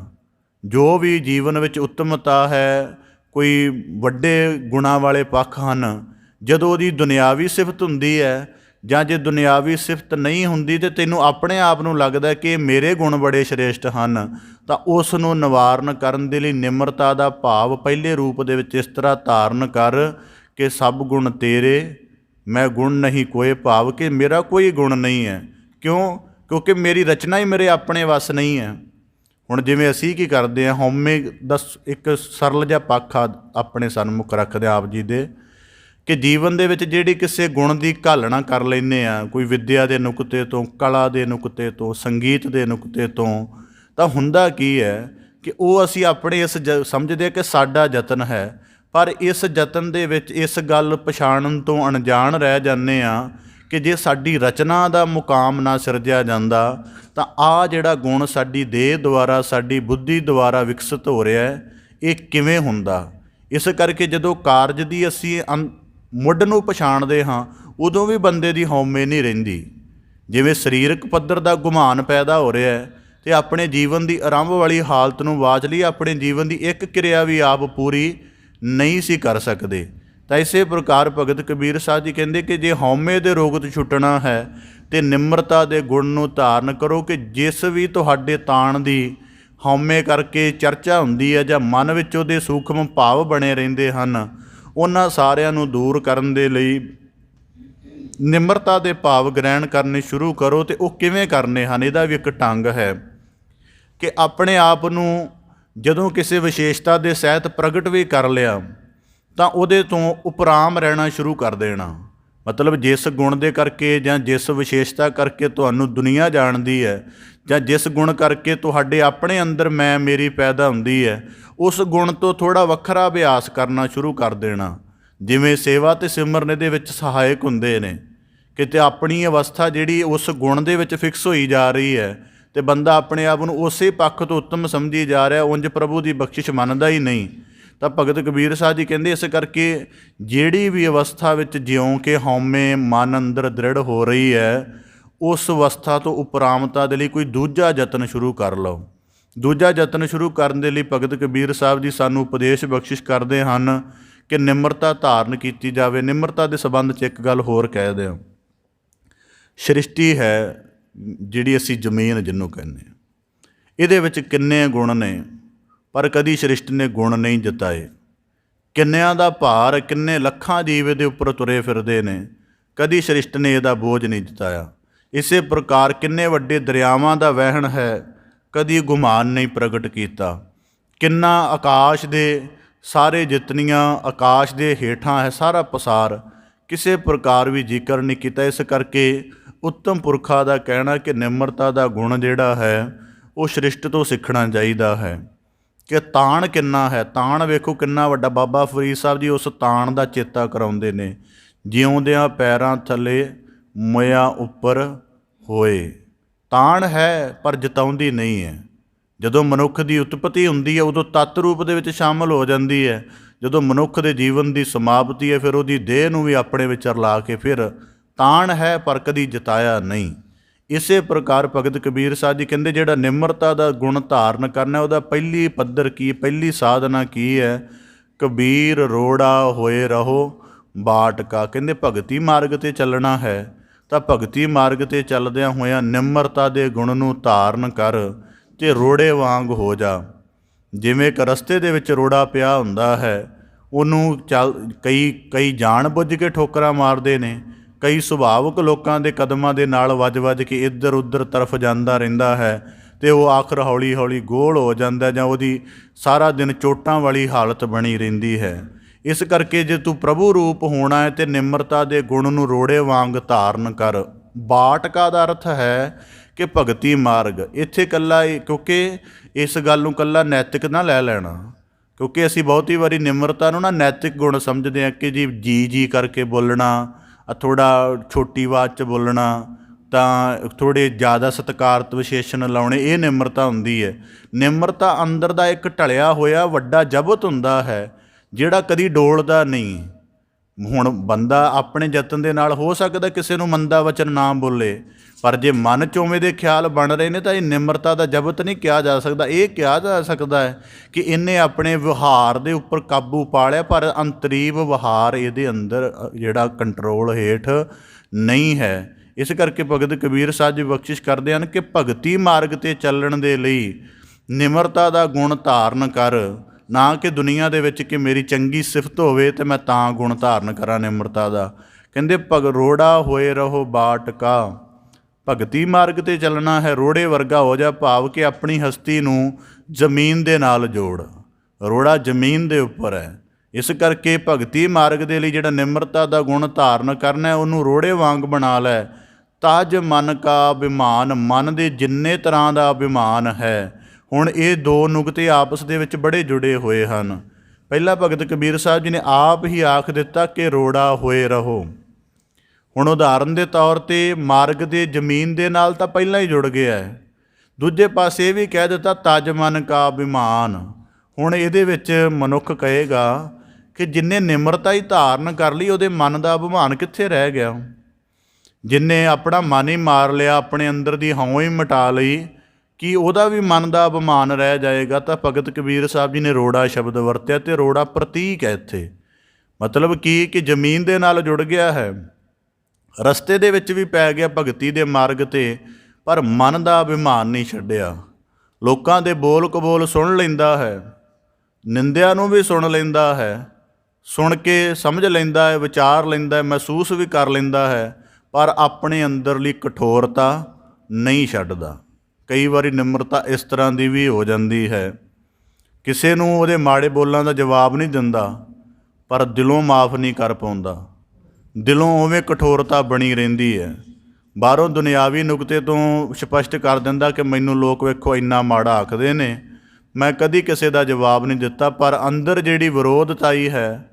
ਜੋ ਵੀ ਜੀਵਨ ਵਿੱਚ ਉੱਤਮਤਾ ਹੈ, ਕੋਈ ਵੱਡੇ ਗੁਣਾਂ ਵਾਲੇ ਪੱਖ ਹਨ, ਜਦੋਂ ਉਹਦੀ ਦੁਨਿਆਵੀ ਸਿਫਤ ਹੁੰਦੀ ਹੈ ਜਾਂ ਜੇ ਦੁਨਿਆਵੀ ਸਿਫਤ ਨਹੀਂ ਹੁੰਦੀ ਅਤੇ ਤੈਨੂੰ ਆਪਣੇ ਆਪ ਨੂੰ ਲੱਗਦਾ ਕਿ ਮੇਰੇ ਗੁਣ ਬੜੇ ਸ਼੍ਰੇਸ਼ਟ ਹਨ, ਤਾਂ ਉਸ ਨੂੰ ਨਿਵਾਰਨ ਕਰਨ ਦੇ ਲਈ ਨਿਮਰਤਾ ਦਾ ਭਾਵ ਪਹਿਲੇ ਰੂਪ ਦੇ ਵਿੱਚ ਇਸ ਤਰ੍ਹਾਂ ਧਾਰਨ ਕਰ ਕਿ ਸਭ ਗੁਣ ਤੇਰੇ, ਮੈਂ ਗੁਣ ਨਹੀਂ ਕੋਏ, ਭਾਵ ਕਿ ਮੇਰਾ ਕੋਈ ਗੁਣ ਨਹੀਂ ਹੈ। ਕਿਉਂ? ਕਿਉਂਕਿ ਮੇਰੀ ਰਚਨਾ ਹੀ ਮੇਰੇ ਆਪਣੇ ਵੱਸ ਨਹੀਂ ਹੈ। ਹੁਣ ਜਿਵੇਂ ਅਸੀਂ ਕੀ ਕਰਦੇ ਹਾਂ, ਹਉਮੈ ਦਾ ਇੱਕ ਸਰਲ ਜਿਹਾ ਪੱਖ ਆਪਣੇ ਸਨਮੁਖ ਰੱਖਦੇ ਆਪ ਜੀ ਦੇ, ਕਿ ਜੀਵਨ ਦੇ ਵਿੱਚ ਜਿਹੜੀ ਕਿਸੇ ਗੁਣ ਦੀ ਘਾਲਣਾ ਕਰ ਲੈਂਦੇ ਹਾਂ, ਕੋਈ ਵਿੱਦਿਆ ਦੇ ਨੁਕਤੇ ਤੋਂ, ਕਲਾ ਦੇ ਨੁਕਤੇ ਤੋਂ, ਸੰਗੀਤ ਦੇ ਨੁਕਤੇ ਤੋਂ, ਤਾਂ ਹੁੰਦਾ ਕੀ ਹੈ ਕਿ ਉਹ ਅਸੀਂ ਆਪਣੇ ਇਸ ਸਮਝਦੇ ਕਿ ਸਾਡਾ ਯਤਨ ਹੈ, ਪਰ ਇਸ ਯਤਨ ਦੇ ਵਿੱਚ ਇਸ ਗੱਲ ਪਛਾਣਨ ਤੋਂ ਅਣਜਾਣ ਰਹਿ ਜਾਂਦੇ ਹਾਂ ਕਿ ਜੇ ਸਾਡੀ ਰਚਨਾ ਦਾ ਮੁਕਾਮ ਨਾ ਸਿਰਜਿਆ ਜਾਂਦਾ ਤਾਂ ਆਹ ਜਿਹੜਾ ਗੁਣ ਸਾਡੀ ਦੇਹ ਦੁਆਰਾ, ਸਾਡੀ ਬੁੱਧੀ ਦੁਆਰਾ ਵਿਕਸਿਤ ਹੋ ਰਿਹਾ, ਇਹ ਕਿਵੇਂ ਹੁੰਦਾ? ਇਸ ਕਰਕੇ ਜਦੋਂ ਕਾਰਜ ਦੀ ਅਸੀਂ ਮੁੱਢ ਨੂੰ ਪਛਾਣਦੇ ਹਾਂ ਉਦੋਂ ਵੀ ਬੰਦੇ ਦੀ ਹਉਮੈ ਨਹੀਂ ਰਹਿੰਦੀ। ਜਿਵੇਂ ਸਰੀਰਕ ਪੱਧਰ ਦਾ ਗੁਮਾਨ ਪੈਦਾ ਹੋ ਰਿਹਾ ਅਤੇ ਆਪਣੇ ਜੀਵਨ ਦੀ ਆਰੰਭ ਵਾਲੀ ਹਾਲਤ ਨੂੰ ਵਾਚ ਲਈ ਆਪਣੇ ਜੀਵਨ ਦੀ ਇੱਕ ਕਿਰਿਆ ਵੀ ਆਪ ਪੂਰੀ ਨਹੀਂ ਸੀ ਕਰ ਸਕਦੇ। ਤਾਂ ਇਸੇ ਪ੍ਰਕਾਰ ਭਗਤ ਕਬੀਰ ਸਾਹਿਬ ਜੀ ਕਹਿੰਦੇ ਕਿ ਜੇ ਹਉਮੈ ਦੇ ਰੋਗ ਤੋਂ ਛੁੱਟਣਾ ਹੈ ਅਤੇ ਨਿਮਰਤਾ ਦੇ ਗੁਣ ਨੂੰ ਧਾਰਨ ਕਰੋ ਕਿ ਜਿਸ ਵੀ ਤੁਹਾਡੇ ਤਾਣ ਦੀ ਹਉਮੈ ਕਰਕੇ ਚਰਚਾ ਹੁੰਦੀ ਹੈ ਜਾਂ ਮਨ ਵਿੱਚ ਉਹਦੇ ਸੂਖਮ ਭਾਵ ਬਣੇ ਰਹਿੰਦੇ ਹਨ, ਉਹਨਾਂ ਸਾਰਿਆਂ ਨੂੰ ਦੂਰ ਕਰਨ ਦੇ ਲਈ ਨਿਮਰਤਾ ਦੇ ਭਾਵ ਗ੍ਰਹਿਣ ਕਰਨੇ ਸ਼ੁਰੂ ਕਰੋ। ਅਤੇ ਉਹ ਕਿਵੇਂ ਕਰਨੇ ਹਨ? ਇਹਦਾ ਵੀ ਇੱਕ ਢੰਗ ਹੈ ਕਿ ਆਪਣੇ ਆਪ ਨੂੰ ਜਦੋਂ ਕਿਸੇ ਵਿਸ਼ੇਸ਼ਤਾ ਦੇ ਸਹਿਤ ਪ੍ਰਗਟ ਵੀ ਕਰ ਲਿਆ ਤਾਂ ਉਹਦੇ ਤੋਂ ਉਪਰਾਮ ਰਹਿਣਾ ਸ਼ੁਰੂ ਕਰ ਦੇਣਾ। ਮਤਲਬ ਜਿਸ ਗੁਣ ਦੇ ਕਰਕੇ ਜਾਂ ਜਿਸ ਵਿਸ਼ੇਸ਼ਤਾ ਕਰਕੇ ਤੁਹਾਨੂੰ ਦੁਨੀਆ ਜਾਣਦੀ ਹੈ, ਜਾਂ ਜਿਸ ਗੁਣ ਕਰਕੇ ਤੁਹਾਡੇ ਆਪਣੇ ਅੰਦਰ ਮੈਂ ਮੇਰੀ ਪੈਦਾ ਹੁੰਦੀ ਹੈ, ਉਸ ਗੁਣ ਤੋਂ ਥੋੜ੍ਹਾ ਵੱਖਰਾ ਅਭਿਆਸ ਕਰਨਾ ਸ਼ੁਰੂ ਕਰ ਦੇਣਾ। ਜਿਵੇਂ ਸੇਵਾ ਅਤੇ ਸਿਮਰਨ ਇਹਦੇ ਵਿੱਚ ਸਹਾਇਕ ਹੁੰਦੇ ਨੇ। ਕਿਤੇ ਆਪਣੀ ਅਵਸਥਾ ਜਿਹੜੀ ਉਸ ਗੁਣ ਦੇ ਵਿੱਚ ਫਿਕਸ ਹੋਈ ਜਾ ਰਹੀ ਹੈ ਅਤੇ ਬੰਦਾ ਆਪਣੇ ਆਪ ਨੂੰ ਉਸੇ ਪੱਖ ਤੋਂ ਉੱਤਮ ਸਮਝੀ ਜਾ ਰਿਹਾ, ਉਂਝ ਪ੍ਰਭੂ ਦੀ ਬਖਸ਼ਿਸ਼ ਮੰਨਦਾ ਹੀ ਨਹੀਂ। ਤਾਂ ਭਗਤ ਕਬੀਰ ਸਾਹਿਬ ਜੀ ਕਹਿੰਦੇ ਇਸ ਕਰਕੇ ਜਿਹੜੀ ਵੀ ਅਵਸਥਾ ਵਿੱਚ ਜਿਉਂ ਕਿ ਹਉਮੈ ਮਨ ਅੰਦਰ ਦ੍ਰਿੜ ਹੋ ਰਹੀ ਹੈ, ਉਸ ਅਵਸਥਾ ਤੋਂ ਉਪਰਾਮਤਾ ਦੇ ਲਈ ਕੋਈ ਦੂਜਾ ਯਤਨ ਸ਼ੁਰੂ ਕਰ ਲਓ। ਦੂਜਾ ਯਤਨ ਸ਼ੁਰੂ ਕਰਨ ਦੇ ਲਈ ਭਗਤ ਕਬੀਰ ਸਾਹਿਬ ਜੀ ਸਾਨੂੰ ਉਪਦੇਸ਼ ਬਖਸ਼ਿਸ਼ ਕਰਦੇ ਹਨ ਕਿ ਨਿਮਰਤਾ ਧਾਰਨ ਕੀਤੀ ਜਾਵੇ। ਨਿਮਰਤਾ ਦੇ ਸੰਬੰਧ 'ਚ ਇੱਕ ਗੱਲ ਹੋਰ ਕਹਿ ਦਿਆਂ। ਸ੍ਰਿਸ਼ਟੀ ਹੈ ਜਿਹੜੀ ਅਸੀਂ ਜ਼ਮੀਨ ਜਿਹਨੂੰ ਕਹਿੰਦੇ ਹਾਂ, ਇਹਦੇ ਵਿੱਚ ਕਿੰਨੇ ਗੁਣ ਨੇ, ਪਰ ਕਦੀ ਸ੍ਰਿਸ਼ਟੀ ਨੇ ਗੁਣ ਨਹੀਂ ਜਤਾਏ। ਕਿੰਨਿਆਂ ਦਾ ਭਾਰ, ਕਿੰਨੇ ਲੱਖਾਂ ਜੀਵ ਇਹਦੇ ਉੱਪਰ ਤੁਰੇ ਫਿਰਦੇ ਨੇ, ਕਦੀ ਸ੍ਰਿਸ਼ਟੀ ਨੇ ਇਹਦਾ ਬੋਝ ਨਹੀਂ ਜਤਾਇਆ। ਇਸੇ ਪ੍ਰਕਾਰ ਕਿੰਨੇ ਵੱਡੇ ਦਰਿਆਵਾਂ ਦਾ ਵਹਿਣ ਹੈ, ਕਦੀ ਗੁਮਾਨ ਨਹੀਂ ਪ੍ਰਗਟ ਕੀਤਾ। ਕਿੰਨਾ ਆਕਾਸ਼ ਦੇ ਸਾਰੇ ਜਿਤਨੀਆਂ ਆਕਾਸ਼ ਦੇ ਹੇਠਾਂ ਹੈ ਸਾਰਾ ਪਸਾਰ, ਕਿਸੇ ਪ੍ਰਕਾਰ ਵੀ ਜ਼ਿਕਰ ਨਹੀਂ ਕੀਤਾ। ਇਸ ਕਰਕੇ ਉੱਤਮ ਪੁਰਖਾਂ ਦਾ ਕਹਿਣਾ ਕਿ ਨਿਮਰਤਾ ਦਾ ਗੁਣ ਜਿਹੜਾ ਹੈ ਉਹ ਸ੍ਰਿਸ਼ਟ ਤੋਂ ਸਿੱਖਣਾ ਚਾਹੀਦਾ ਹੈ। ਕਿ ਤਾਣ ਕਿੰਨਾ ਹੈ, ਤਾਣ ਵੇਖੋ ਕਿੰਨਾ ਵੱਡਾ। ਬਾਬਾ ਫਰੀਦ ਸਾਹਿਬ ਜੀ ਉਸ ਤਾਣ ਦਾ ਚੇਤਾ ਕਰਾਉਂਦੇ ਨੇ, ਜਿਉਂਦਿਆਂ ਪੈਰਾਂ ਥੱਲੇ ਮੋਇਆ ਉੱਪਰ ਹੋਏ। ਤਾਣ ਹੈ ਪਰ ਜਤਾਉਂਦੀ ਨਹੀਂ ਹੈ। ਜਦੋਂ ਮਨੁੱਖ ਦੀ ਉਤਪਤੀ ਹੁੰਦੀ ਹੈ ਉਦੋਂ ਤੱਤ ਰੂਪ ਦੇ ਵਿੱਚ ਸ਼ਾਮਲ ਹੋ ਜਾਂਦੀ ਹੈ। ਜਦੋਂ ਮਨੁੱਖ ਦੇ ਜੀਵਨ ਦੀ ਸਮਾਪਤੀ ਹੈ ਫਿਰ ਉਹਦੀ ਦੇਹ ਨੂੰ ਵੀ ਆਪਣੇ ਵਿੱਚ ਰਲਾ ਕੇ ਫਿਰ ਤਾਣ ਹੈ ਪਰ ਕਦੀ ਜਤਾਇਆ ਨਹੀਂ। ਇਸੇ ਪ੍ਰਕਾਰ ਭਗਤ ਕਬੀਰ ਸਾਹਿਬ ਜੀ ਕਹਿੰਦੇ ਜਿਹੜਾ ਨਿਮਰਤਾ ਦਾ ਗੁਣ ਧਾਰਨ ਕਰਨਾ, ਉਹਦਾ ਪਹਿਲੀ ਪੱਧਰ ਕੀ, ਪਹਿਲੀ ਸਾਧਨਾ ਕੀ ਹੈ? ਕਬੀਰ ਰੋੜਾ ਹੋਏ ਰਹੋ ਬਾਟ ਕਾ। ਕਹਿੰਦੇ ਭਗਤੀ ਮਾਰਗ 'ਤੇ ਚੱਲਣਾ ਹੈ ਤਾਂ ਭਗਤੀ ਮਾਰਗ 'ਤੇ ਚੱਲਦਿਆਂ ਹੋਇਆਂ ਨਿਮਰਤਾ ਦੇ ਗੁਣ ਨੂੰ ਧਾਰਨ ਕਰ ਅਤੇ ਰੋੜੇ ਵਾਂਗ ਹੋ ਜਾ। ਜਿਵੇਂ ਇੱਕ ਰਸਤੇ ਦੇ ਵਿੱਚ ਰੋੜਾ ਪਿਆ ਹੁੰਦਾ ਹੈ, ਉਹਨੂੰ ਕਈ ਜਾਣ ਬੁੱਝ ਕੇ ਠੋਕਰਾਂ ਮਾਰਦੇ ਨੇ, ਕਈ ਸੁਭਾਵਿਕ ਲੋਕਾਂ ਦੇ ਕਦਮਾਂ ਦੇ ਨਾਲ ਵੱਜ ਕੇ ਇੱਧਰ ਉੱਧਰ ਤਰਫ ਜਾਂਦਾ ਰਹਿੰਦਾ ਹੈ ਅਤੇ ਉਹ ਆਖਰ ਹੌਲੀ ਹੌਲੀ ਗੋਲ ਹੋ ਜਾਂਦਾ, ਜਾਂ ਉਹਦੀ ਸਾਰਾ ਦਿਨ ਚੋਟਾਂ ਵਾਲੀ ਹਾਲਤ ਬਣੀ ਰਹਿੰਦੀ ਹੈ। ਇਸ ਕਰਕੇ ਜੇ ਤੂੰ ਪ੍ਰਭੂ ਰੂਪ ਹੋਣਾ ਹੈ ਅਤੇ ਨਿਮਰਤਾ ਦੇ ਗੁਣ ਨੂੰ ਰੋੜੇ ਵਾਂਗ ਧਾਰਨ ਕਰ। ਬਾਟਕਾ ਦਾ ਅਰਥ ਹੈ ਕਿ ਭਗਤੀ ਮਾਰਗ। ਇੱਥੇ ਇਕੱਲਾ, ਕਿਉਂਕਿ ਇਸ ਗੱਲ ਨੂੰ ਇਕੱਲਾ ਨੈਤਿਕ ਨਾ ਲੈ ਲੈਣਾ, ਕਿਉਂਕਿ ਅਸੀਂ ਬਹੁਤੀ ਵਾਰੀ ਨਿਮਰਤਾ ਨੂੰ ਨਾ ਨੈਤਿਕ ਗੁਣ ਸਮਝਦੇ ਹਾਂ ਕਿ ਜੀ ਕਰਕੇ ਬੋਲਣਾ, ਥੋੜ੍ਹਾ ਛੋਟੀ ਆਵਾਜ਼ 'ਚ ਬੋਲਣਾ, ਤਾਂ ਥੋੜ੍ਹੇ ਜ਼ਿਆਦਾ ਸਤਿਕਾਰਤ ਵਿਸ਼ੇਸ਼ਣ ਲਾਉਣੇ, ਇਹ ਨਿਮਰਤਾ ਹੁੰਦੀ ਹੈ। ਨਿਮਰਤਾ ਅੰਦਰ ਦਾ ਇੱਕ ਢਲਿਆ ਹੋਇਆ ਵੱਡਾ ਜਬਤ ਹੁੰਦਾ ਹੈ ਜਿਹੜਾ ਕਦੀ ਡੋਲਦਾ ਨਹੀਂ। ਹੁਣ ਬੰਦਾ ਆਪਣੇ ਯਤਨ ਦੇ ਨਾਲ ਹੋ ਸਕਦਾ ਕਿਸੇ ਨੂੰ ਮੰਦਾ ਵਚਨ ਨਾ ਬੋਲੇ, ਪਰ ਜੇ ਮਨ 'ਚ ਉਵੇਂ ਦੇ ਖਿਆਲ ਬਣ ਰਹੇ ਨੇ ਤਾਂ ਇਹ ਨਿਮਰਤਾ ਦਾ ਜਬਤ ਨਹੀਂ ਕਿਹਾ ਜਾ ਸਕਦਾ। ਇਹ ਕਿਹਾ ਜਾ ਸਕਦਾ ਹੈ ਕਿ ਇਹਨੇ ਆਪਣੇ ਵਿਵਹਾਰ ਦੇ ਉੱਪਰ ਕਾਬੂ ਪਾ ਲਿਆ, ਪਰ ਅੰਤਰੀ ਵਿਵਹਾਰ ਇਹਦੇ ਅੰਦਰ ਜਿਹੜਾ ਕੰਟਰੋਲ ਹੇਠ ਨਹੀਂ ਹੈ। ਇਸ ਕਰਕੇ ਭਗਤ ਕਬੀਰ ਸਾਹਿਬ ਜੀ ਬਖਸ਼ਿਸ਼ ਕਰਦੇ ਹਨ ਕਿ ਭਗਤੀ ਮਾਰਗ 'ਤੇ ਚੱਲਣ ਦੇ ਲਈ ਨਿਮਰਤਾ ਦਾ ਗੁਣ ਧਾਰਨ ਕਰ। ਨਾ ਕਿ ਦੁਨੀਆ ਦੇ ਵਿੱਚ ਕਿ ਮੇਰੀ ਚੰਗੀ ਸਿਫਤ ਹੋਵੇ ਅਤੇ ਮੈਂ ਤਾਂ ਗੁਣ ਧਾਰਨ ਕਰਾਂ ਨਿਮਰਤਾ ਦਾ। ਕਹਿੰਦੇ ਰੋੜਾ ਹੋਏ ਰਹੋ ਬਾਟ ਕਾ। ਭਗਤੀ ਮਾਰਗ 'ਤੇ ਚੱਲਣਾ ਹੈ, ਰੋੜੇ ਵਰਗਾ ਹੋ ਜਾ, ਭਾਵ ਕਿ ਆਪਣੀ ਹਸਤੀ ਨੂੰ ਜ਼ਮੀਨ ਦੇ ਨਾਲ ਜੋੜ। ਰੋੜਾ ਜ਼ਮੀਨ ਦੇ ਉੱਪਰ ਹੈ। ਇਸ ਕਰਕੇ ਭਗਤੀ ਮਾਰਗ ਦੇ ਲਈ ਜਿਹੜਾ ਨਿਮਰਤਾ ਦਾ ਗੁਣ ਧਾਰਨ ਕਰਨਾ, ਉਹਨੂੰ ਰੋੜੇ ਵਾਂਗ ਬਣਾ ਲੈ। ਤਜ ਮਨ ਕਾ ਅਭਿਮਾਨ, ਮਨ ਦੇ ਜਿੰਨੇ ਤਰ੍ਹਾਂ ਦਾ ਅਭਿਮਾਨ ਹੈ। ਹੁਣ ਇਹ ਦੋ ਨੁਕਤੇ ਆਪਸ ਦੇ ਵਿੱਚ ਬੜੇ ਜੁੜੇ ਹੋਏ ਹਨ। ਪਹਿਲਾਂ ਭਗਤ ਕਬੀਰ ਸਾਹਿਬ ਜੀ ਨੇ ਆਪ ਹੀ ਆਖ ਦਿੱਤਾ ਕਿ ਰੋੜਾ ਹੋਏ ਰਹੋ। ਹੁਣ ਉਦਾਹਰਨ ਦੇ ਤੌਰ 'ਤੇ ਮਾਰਗ ਦੇ ਜ਼ਮੀਨ ਦੇ ਨਾਲ ਤਾਂ ਪਹਿਲਾਂ ਹੀ ਜੁੜ ਗਿਆ ਹੈ। ਦੂਜੇ ਪਾਸੇ ਇਹ ਵੀ ਕਹਿ ਦਿੱਤਾ ਤਜ ਮਨ ਕਾ ਅਭਿਮਾਨ। ਹੁਣ ਇਹਦੇ ਵਿੱਚ ਮਨੁੱਖ ਕਹੇਗਾ ਕਿ ਜਿੰਨੇ ਨਿਮਰਤਾ ਹੀ ਧਾਰਨ ਕਰ ਲਈ, ਉਹਦੇ ਮਨ ਦਾ ਅਭਿਮਾਨ ਕਿੱਥੇ ਰਹਿ ਗਿਆ? ਜਿੰਨੇ ਆਪਣਾ ਮਨ ਹੀ ਮਾਰ ਲਿਆ, ਆਪਣੇ ਅੰਦਰ ਦੀ ਹਉਂ ਹੀ ਮਿਟਾ ਲਈ, ਕੀ ਉਹਦਾ ਵੀ ਮਨ ਦਾ ਅਭਿਮਾਨ ਰਹਿ ਜਾਏਗਾ? ਤਾਂ ਭਗਤ ਕਬੀਰ ਸਾਹਿਬ ਜੀ ਨੇ ਰੋੜਾ ਸ਼ਬਦ ਵਰਤਿਆ, ਅਤੇ ਰੋੜਾ ਪ੍ਰਤੀਕ ਹੈ ਇੱਥੇ। ਮਤਲਬ ਕੀ ਕਿ ਜ਼ਮੀਨ ਦੇ ਨਾਲ ਜੁੜ ਗਿਆ ਹੈ, ਰਸਤੇ ਦੇ ਵਿੱਚ ਵੀ ਪੈ ਗਿਆ ਭਗਤੀ ਦੇ ਮਾਰਗ 'ਤੇ, ਪਰ ਮਨ ਦਾ ਅਭਿਮਾਨ ਨਹੀਂ ਛੱਡਿਆ। ਲੋਕਾਂ ਦੇ ਬੋਲ ਕਬੋਲ ਸੁਣ ਲੈਂਦਾ ਹੈ, ਨਿੰਦਿਆ ਨੂੰ ਵੀ ਸੁਣ ਲੈਂਦਾ ਹੈ, ਸੁਣ ਕੇ ਸਮਝ ਲੈਂਦਾ ਹੈ, ਵਿਚਾਰ ਲੈਂਦਾ ਹੈ, ਮਹਿਸੂਸ ਵੀ ਕਰ ਲੈਂਦਾ ਹੈ, ਪਰ ਆਪਣੇ ਅੰਦਰਲੀ ਕਠੋਰਤਾ ਨਹੀਂ ਛੱਡਦਾ। ਕਈ ਵਾਰੀ ਨਿਮਰਤਾ ਇਸ ਤਰ੍ਹਾਂ ਦੀ ਵੀ ਹੋ ਜਾਂਦੀ ਹੈ, ਕਿਸੇ ਨੂੰ ਉਹਦੇ ਮਾੜੇ ਬੋਲਾਂ ਦਾ ਜਵਾਬ ਨਹੀਂ ਦਿੰਦਾ, ਪਰ ਦਿਲੋਂ ਮਾफ़ नहीं कर पाਉਂਦਾ। ਦਿਲੋਂ ਉਵੇਂ ਕਠੋਰਤਾ ਬਣੀ ਰਹਿੰਦੀ ਹੈ। ਬਾਹਰੋਂ ਦੁਨਿਆਵੀ ਨੁਕਤੇ ਤੋਂ ਸਪਸ਼ਟ ਕਰ ਦਿੰਦਾ ਕਿ ਮੈਨੂੰ ਲੋਕ ਵੇਖੋ ਇੰਨਾ ਮਾੜਾ ਆਖਦੇ ਨੇ, ਮੈਂ ਕਦੀ ਕਿਸੇ ਦਾ ਜਵਾਬ ਨਹੀਂ ਦਿੱਤਾ, ਪਰ ਅੰਦਰ ਜਿਹੜੀ ਵਿਰੋਧਤਾਈ ਹੈ,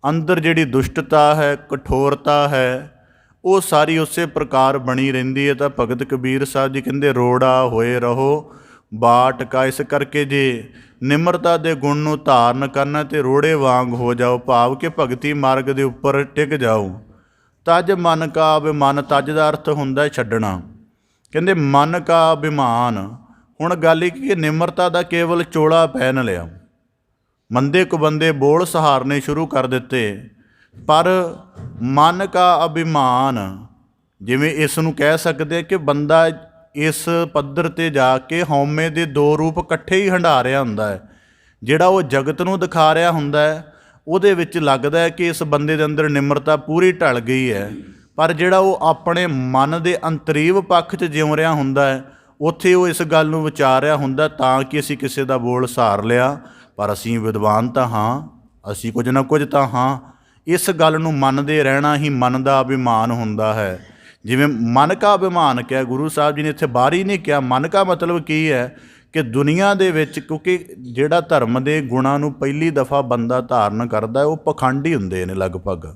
ਅੰਦਰ ਜਿਹੜੀ ਦੁਸ਼ਟਤਾ ਹੈ, ਕਠੋਰਤਾ ਹੈ, ਉਹ ਸਾਰੀ ਉਸੇ ਪ੍ਰਕਾਰ ਬਣੀ ਰਹਿੰਦੀ ਹੈ। ਤਾਂ ਭਗਤ ਕਬੀਰ ਸਾਹਿਬ ਜੀ ਕਹਿੰਦੇ ਰੋੜਾ ਹੋਏ ਰਹੋ ਬਾਟ ਕਾ। ਇਸ ਕਰਕੇ ਜੇ ਨਿਮਰਤਾ ਦੇ ਗੁਣ ਨੂੰ ਧਾਰਨ ਕਰਨਾ ਤੇ ਰੋੜੇ ਵਾਂਗ ਹੋ ਜਾਓ, ਭਾਵ ਕਿ ਭਗਤੀ ਮਾਰਗ ਦੇ ਉੱਪਰ ਟਿਕ ਜਾਓ। ਤਜ ਮਨ ਕਾ ਅਭਿਮਾਨ, ਤਜ ਦਾ ਅਰਥ ਹੁੰਦਾ ਛੱਡਣਾ। ਕਹਿੰਦੇ ਮਨ ਕਾ ਅਭਿਮਾਨ। ਹੁਣ ਗੱਲ ਇਹ ਕਿ ਨਿਮਰਤਾ ਦਾ ਕੇਵਲ ਚੋਲਾ ਪਹਿਨ ਲਿਆ, ਮੰਦੇ ਕੁਬੰਦੇ ਬੋਲ ਸਹਾਰਨੇ ਸ਼ੁਰੂ ਕਰ ਦਿੱਤੇ, ਪਰ ਮਨ ਕਾ ਅਭਿਮਾਨ, ਜਿਵੇਂ ਇਸ ਨੂੰ ਕਹਿ ਸਕਦੇ ਕਿ ਬੰਦਾ ਇਸ ਪੱਧਰ 'ਤੇ ਜਾ ਕੇ ਹਉਮੈ ਦੇ ਦੋ ਰੂਪ ਇਕੱਠੇ ਹੀ ਹੰਢਾ ਰਿਹਾ ਹੁੰਦਾ ਹੈ। ਜਿਹੜਾ ਉਹ ਜਗਤ ਨੂੰ ਦਿਖਾ ਰਿਹਾ ਹੁੰਦਾ ਹੈ, ਉਹਦੇ ਵਿੱਚ ਲੱਗਦਾ ਹੈ ਕਿ ਇਸ ਬੰਦੇ ਦੇ ਅੰਦਰ ਨਿਮਰਤਾ ਪੂਰੀ ਢਲ ਗਈ ਹੈ, ਪਰ ਜਿਹੜਾ ਉਹ ਆਪਣੇ ਮਨ ਦੇ ਅੰਤਰੀਵ ਪੱਖ 'ਚ ਜਿਉ ਰਿਹਾ ਹੁੰਦਾ ਹੈ, ਉੱਥੇ ਉਹ ਇਸ ਗੱਲ ਨੂੰ ਵਿਚਾਰ ਰਿਹਾ ਹੁੰਦਾ ਤਾਂ ਕਿ ਅਸੀਂ ਕਿਸੇ ਦਾ ਬੋਲ ਸਹਾਰ ਲਿਆ, ਪਰ ਅਸੀਂ ਵਿਦਵਾਨ ਤਾਂ ਹਾਂ, ਅਸੀਂ ਕੁਝ ਨਾ ਕੁਝ ਤਾਂ ਹਾਂ। ਇਸ ਗੱਲ ਨੂੰ ਮੰਨਦੇ ਰਹਿਣਾ ਹੀ ਮਨ ਦਾ ਅਭਿਮਾਨ ਹੁੰਦਾ ਹੈ। ਜਿਵੇਂ ਮਨ ਕਾ ਅਭਿਮਾਨ ਕਿਹਾ ਗੁਰੂ ਸਾਹਿਬ ਜੀ ਨੇ, ਇੱਥੇ ਬਾਹਰੀ ਨਹੀਂ ਕਿਹਾ। ਮਨ ਕਾ ਮਤਲਬ ਕੀ ਹੈ ਕਿ ਦੁਨੀਆ ਦੇ ਵਿੱਚ, ਕਿਉਂਕਿ ਜਿਹੜਾ ਧਰਮ ਦੇ ਗੁਣਾਂ ਨੂੰ ਪਹਿਲੀ ਦਫਾ ਬੰਦਾ ਧਾਰਨ ਕਰਦਾ ਉਹ ਪਖੰਡੀ ਹੁੰਦੇ ਨੇ ਲਗਭਗ,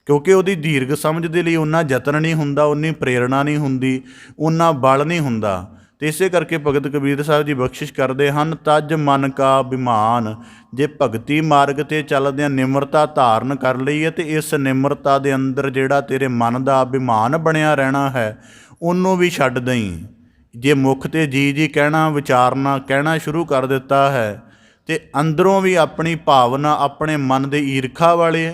ਕਿਉਂਕਿ ਉਹਦੀ ਦੀਰਘ ਸਮਝ ਦੇ ਲਈ ਉਨਾ ਯਤਨ ਨਹੀਂ ਹੁੰਦਾ, ਉਨੀ ਪ੍ਰੇਰਣਾ ਨਹੀਂ ਹੁੰਦੀ, ਉਨਾ ਬਲ ਨਹੀਂ ਹੁੰਦਾ। ਅਤੇ ਇਸੇ ਕਰਕੇ ਭਗਤ ਕਬੀਰ ਸਾਹਿਬ ਜੀ ਬਖਸ਼ਿਸ਼ ਕਰਦੇ ਹਨ, ਤਜ ਮਨ ਕਾ ਅਭਿਮਾਨ। ਜੇ ਭਗਤੀ ਮਾਰਗ 'ਤੇ ਚੱਲਦਿਆਂ ਨਿਮਰਤਾ ਧਾਰਨ ਕਰ ਲਈ ਹੈ, ਅਤੇ ਇਸ ਨਿਮਰਤਾ ਦੇ ਅੰਦਰ ਜਿਹੜਾ ਤੇਰੇ ਮਨ ਦਾ ਅਭਿਮਾਨ ਬਣਿਆ ਰਹਿਣਾ ਹੈ, ਉਹਨੂੰ ਵੀ ਛੱਡ ਦਈ। ਜੇ ਮੁੱਖ 'ਤੇ ਜੀ ਜੀ ਕਹਿਣਾ, ਵਿਚਾਰਨਾ ਕਹਿਣਾ ਸ਼ੁਰੂ ਕਰ ਦਿੱਤਾ ਹੈ, ਅਤੇ ਅੰਦਰੋਂ ਵੀ ਆਪਣੀ ਭਾਵਨਾ, ਆਪਣੇ ਮਨ ਦੇ ਈਰਖਾ ਵਾਲੇ,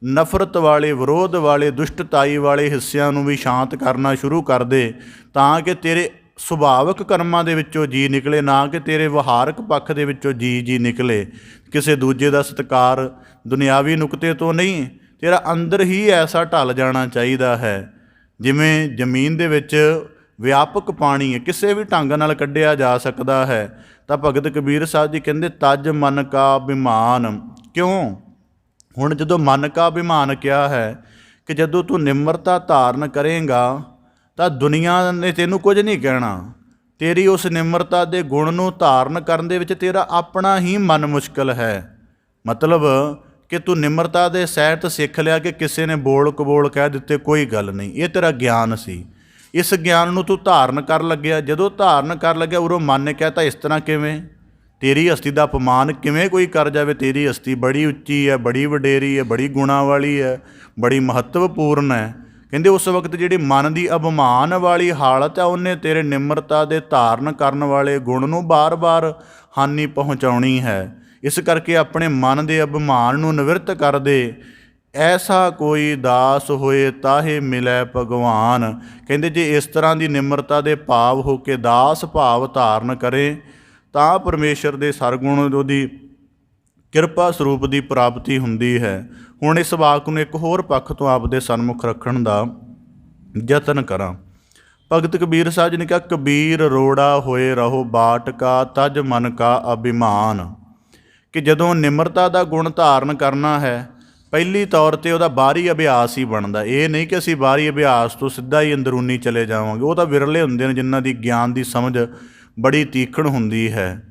ਨਫ਼ਰਤ ਵਾਲੇ, ਵਿਰੋਧ ਵਾਲੇ, ਦੁਸ਼ਟਤਾਈ ਵਾਲੇ ਹਿੱਸਿਆਂ ਨੂੰ ਵੀ ਸ਼ਾਂਤ ਕਰਨਾ ਸ਼ੁਰੂ ਕਰ ਦੇ, ਤਾਂ ਕਿ ਤੇਰੇ ਸੁਭਾਵਿਕ ਕਰਮਾਂ ਦੇ ਵਿੱਚੋਂ ਜੀ ਨਿਕਲੇ, ਨਾ ਕਿ ਤੇਰੇ ਵਿਹਾਰਕ ਪੱਖ ਦੇ ਵਿੱਚੋਂ ਜੀ ਨਿਕਲੇ। ਕਿਸੇ ਦੂਜੇ ਦਾ ਸਤਿਕਾਰ ਦੁਨਿਆਵੀ ਨੁਕਤੇ ਤੋਂ ਨਹੀਂ, ਤੇਰਾ ਅੰਦਰ ਹੀ ਐਸਾ ਢਲ ਜਾਣਾ ਚਾਹੀਦਾ ਹੈ। ਜਿਵੇਂ ਜ਼ਮੀਨ ਦੇ ਵਿੱਚ ਵਿਆਪਕ ਪਾਣੀ ਹੈ, ਕਿਸੇ ਵੀ ਢੰਗ ਨਾਲ ਕੱਢਿਆ ਜਾ ਸਕਦਾ ਹੈ, ਤਾਂ ਭਗਤ ਕਬੀਰ ਸਾਹਿਬ ਜੀ ਕਹਿੰਦੇ ਤਜ ਮਨ ਕਾ ਅਭਿਮਾਨ। ਕਿਉਂ? ਹੁਣ ਜਦੋਂ ਮਨ ਕਾ ਅਭਿਮਾਨ ਕਿਹਾ ਹੈ ਕਿ ਜਦੋਂ ਤੂੰ ਨਿਮਰਤਾ ਧਾਰਨ ਕਰੇਂਗਾ ਤਾਂ ਦੁਨੀਆ ਨੇ ਤੈਨੂੰ ਕੁਝ ਨਹੀਂ ਕਹਿਣਾ। ਤੇਰੀ ਉਸ ਨਿਮਰਤਾ ਦੇ ਗੁਣ ਨੂੰ ਧਾਰਨ ਕਰਨ ਦੇ ਵਿੱਚ ਤੇਰਾ ਆਪਣਾ ਹੀ ਮਨ ਮੁਸ਼ਕਲ ਹੈ। ਮਤਲਬ ਕਿ ਤੂੰ ਨਿਮਰਤਾ ਦੇ ਸਹਿਤ ਸਿੱਖ ਲਿਆ ਕਿ ਕਿਸੇ ਨੇ ਬੋਲ ਕਬੋਲ ਕਹਿ ਦਿੱਤੇ, ਕੋਈ ਗੱਲ ਨਹੀਂ, ਇਹ ਤੇਰਾ ਗਿਆਨ ਸੀ। ਇਸ ਗਿਆਨ ਨੂੰ ਤੂੰ ਧਾਰਨ ਕਰ ਲੱਗਿਆ। ਜਦੋਂ ਧਾਰਨ ਕਰ ਲੱਗਿਆ, ਉਰੋਂ ਮਨ ਨੇ ਕਹਿ ਤਾ ਇਸ ਤਰ੍ਹਾਂ ਕਿਵੇਂ? ਤੇਰੀ ਹਸਤੀ ਦਾ ਅਪਮਾਨ ਕਿਵੇਂ ਕੋਈ ਕਰ ਜਾਵੇ? ਤੇਰੀ ਹਸਤੀ ਬੜੀ ਉੱਚੀ ਹੈ, ਬੜੀ ਵਡੇਰੀ ਹੈ, ਬੜੀ ਗੁਣਾਂ ਵਾਲੀ ਹੈ, ਬੜੀ ਮਹੱਤਵਪੂਰਨ ਹੈ। ਕਹਿੰਦੇ ਉਸ ਵਕਤ ਜਿਹੜੀ ਮਨ ਦੀ ਅਭਿਮਾਨ ਵਾਲੀ ਹਾਲਤ ਹੈ, ਉਹਨੇ ਤੇਰੇ ਨਿਮਰਤਾ ਦੇ ਧਾਰਨ ਕਰਨ ਵਾਲੇ ਗੁਣ ਨੂੰ ਬਾਰ-ਬਾਰ ਹਾਨੀ ਪਹੁੰਚਾਉਣੀ ਹੈ। ਇਸ ਕਰਕੇ ਆਪਣੇ ਮਨ ਦੇ ਅਭਿਮਾਨ ਨੂੰ ਨਿਵਰਤ ਕਰ ਦੇ। ਐਸਾ ਕੋਈ ਦਾਸ ਹੋਏ ਤਾਹੇ ਮਿਲੈ ਭਗਵਾਨ। ਕਹਿੰਦੇ ਜੇ ਇਸ ਤਰ੍ਹਾਂ ਦੀ ਨਿਮਰਤਾ ਦੇ ਭਾਵ ਹੋ ਕੇ ਦਾਸ ਭਾਵ ਧਾਰਨ ਕਰੇ ਤਾਂ ਪਰਮੇਸ਼ਰ ਦੇ ਸਰਗੁਣ, ਉਹਦੀ ਕਿਰਪਾ ਸਰੂਪ ਦੀ ਪ੍ਰਾਪਤੀ ਹੁੰਦੀ ਹੈ। ਹੁਣ ਇਸ ਵਾਕ ਨੂੰ ਇੱਕ ਹੋਰ ਪੱਖ ਤੋਂ ਆਪਦੇ ਸਨਮੁਖ ਰੱਖਣ ਦਾ ਯਤਨ ਕਰਾਂ। ਭਗਤ ਕਬੀਰ ਸਾਹਿਬ ਜੀ ਨੇ ਕਿਹਾ, ਕਬੀਰ ਰੋੜਾ ਹੋਏ ਰਹੋ ਬਾਟ ਕਾ, ਤਜ ਮਨ ਕਾ ਅਭਿਮਾਨ। ਕਿ ਜਦੋਂ ਨਿਮਰਤਾ ਦਾ ਗੁਣ ਧਾਰਨ ਕਰਨਾ ਹੈ, ਪਹਿਲੀ ਤੌਰ 'ਤੇ ਉਹਦਾ ਬਾਹਰੀ ਅਭਿਆਸ ਹੀ ਬਣਦਾ। ਇਹ ਨਹੀਂ ਕਿ ਅਸੀਂ ਬਾਹਰੀ ਅਭਿਆਸ ਤੋਂ ਸਿੱਧਾ ਹੀ ਅੰਦਰੂਨੀ ਚਲੇ ਜਾਵਾਂਗੇ। ਉਹ ਤਾਂ ਵਿਰਲੇ ਹੁੰਦੇ ਨੇ ਜਿਨ੍ਹਾਂ ਦੀ ਗਿਆਨ ਦੀ ਸਮਝ ਬੜੀ ਤੀਖਣ ਹੁੰਦੀ ਹੈ।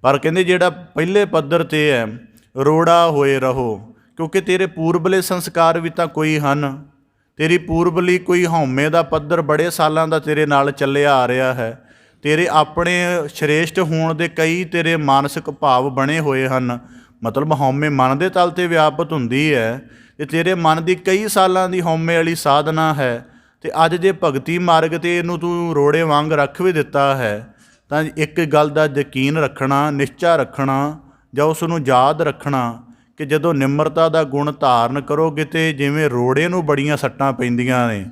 ਪਰ ਕਹਿੰਦੇ ਜਿਹੜਾ ਪਹਿਲੇ ਪੱਧਰ 'ਤੇ ਹੈ, ਰੋੜਾ ਹੋਏ ਰਹੋ, ਕਿਉਂਕਿ ਤੇਰੇ ਪੂਰਬਲੇ ਸੰਸਕਾਰ ਵੀ ਤਾਂ ਕੋਈ ਹਨ। ਤੇਰੀ ਪੂਰਬਲੀ ਕੋਈ ਹਉਮੈ ਦਾ ਪੱਧਰ ਬੜੇ ਸਾਲਾਂ ਦਾ ਤੇਰੇ ਨਾਲ ਚੱਲਿਆ ਆ ਰਿਹਾ ਹੈ। ਤੇਰੇ ਆਪਣੇ ਸ਼੍ਰੇਸ਼ਟ ਹੋਣ ਦੇ ਕਈ ਤੇਰੇ ਮਾਨਸਿਕ ਭਾਵ ਬਣੇ ਹੋਏ ਹਨ। ਮਤਲਬ ਹਉਮੈ ਮਨ ਦੇ ਤਲ 'ਤੇ ਵਿਆਪਤ ਹੁੰਦੀ ਹੈ, ਅਤੇ ਤੇਰੇ ਮਨ ਦੀ ਕਈ ਸਾਲਾਂ ਦੀ ਹਉਮੈ ਵਾਲੀ ਸਾਧਨਾ ਹੈ। ਅਤੇ ਅੱਜ ਜੇ ਭਗਤੀ ਮਾਰਗ 'ਤੇ ਇਹਨੂੰ ਤੂੰ ਰੋੜੇ ਵਾਂਗ ਰੱਖ ਵੀ ਦਿੱਤਾ ਹੈ, ਤਾਂ ਇੱਕ ਗੱਲ ਦਾ ਯਕੀਨ ਰੱਖਣਾ, ਨਿਸ਼ਚਾ ਰੱਖਣਾ, ਜਾਂ ਉਸ ਨੂੰ ਯਾਦ ਰੱਖਣਾ ਕਿ ਜਦੋਂ ਨਿਮਰਤਾ ਦਾ ਗੁਣ ਧਾਰਨ ਕਰੋਗੇ ਤੇ ਜਿਵੇਂ ਰੋੜੇ ਨੂੰ ਬੜੀਆਂ ਸੱਟਾਂ ਪੈਂਦੀਆਂ ਨੇ,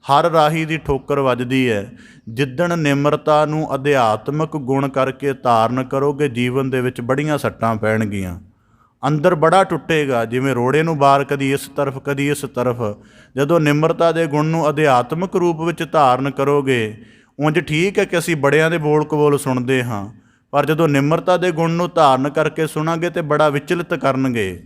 ਹਰ ਰਾਹੀ ਦੀ ਠੋਕਰ ਵੱਜਦੀ ਹੈ। ਜਿੱਦਣ ਨਿਮਰਤਾ ਨੂੰ ਅਧਿਆਤਮਿਕ ਗੁਣ ਕਰਕੇ ਧਾਰਨ ਕਰੋਗੇ, ਜੀਵਨ ਦੇ ਵਿੱਚ ਬੜੀਆਂ ਸੱਟਾਂ ਪੈਣਗੀਆਂ, ਅੰਦਰ ਬੜਾ ਟੁੱਟੇਗਾ। ਜਿਵੇਂ ਰੋੜੇ ਨੂੰ ਬਾਰ ਕਦੀ ਇਸ ਤਰਫ ਕਦੀ ਇਸ ਤਰਫ, ਜਦੋਂ ਨਿਮਰਤਾ ਦੇ ਗੁਣ ਨੂੰ ਅਧਿਆਤਮਿਕ ਰੂਪ ਵਿੱਚ ਧਾਰਨ ਕਰੋਗੇ, ਉਂਝ ਠੀਕ ਹੈ ਕਿ ਅਸੀਂ ਬੜਿਆਂ ਦੇ ਬੋਲ ਕਬੋਲ ਸੁਣਦੇ ਹਾਂ, ਪਰ ਜਦੋਂ ਨਿਮਰਤਾ ਦੇ ਗੁਣ ਨੂੰ ਧਾਰਨ ਕਰਕੇ ਸੁਣਾਂਗੇ ਤਾਂ ਬੜਾ ਵਿਚਲਿਤ ਕਰਨਗੇ,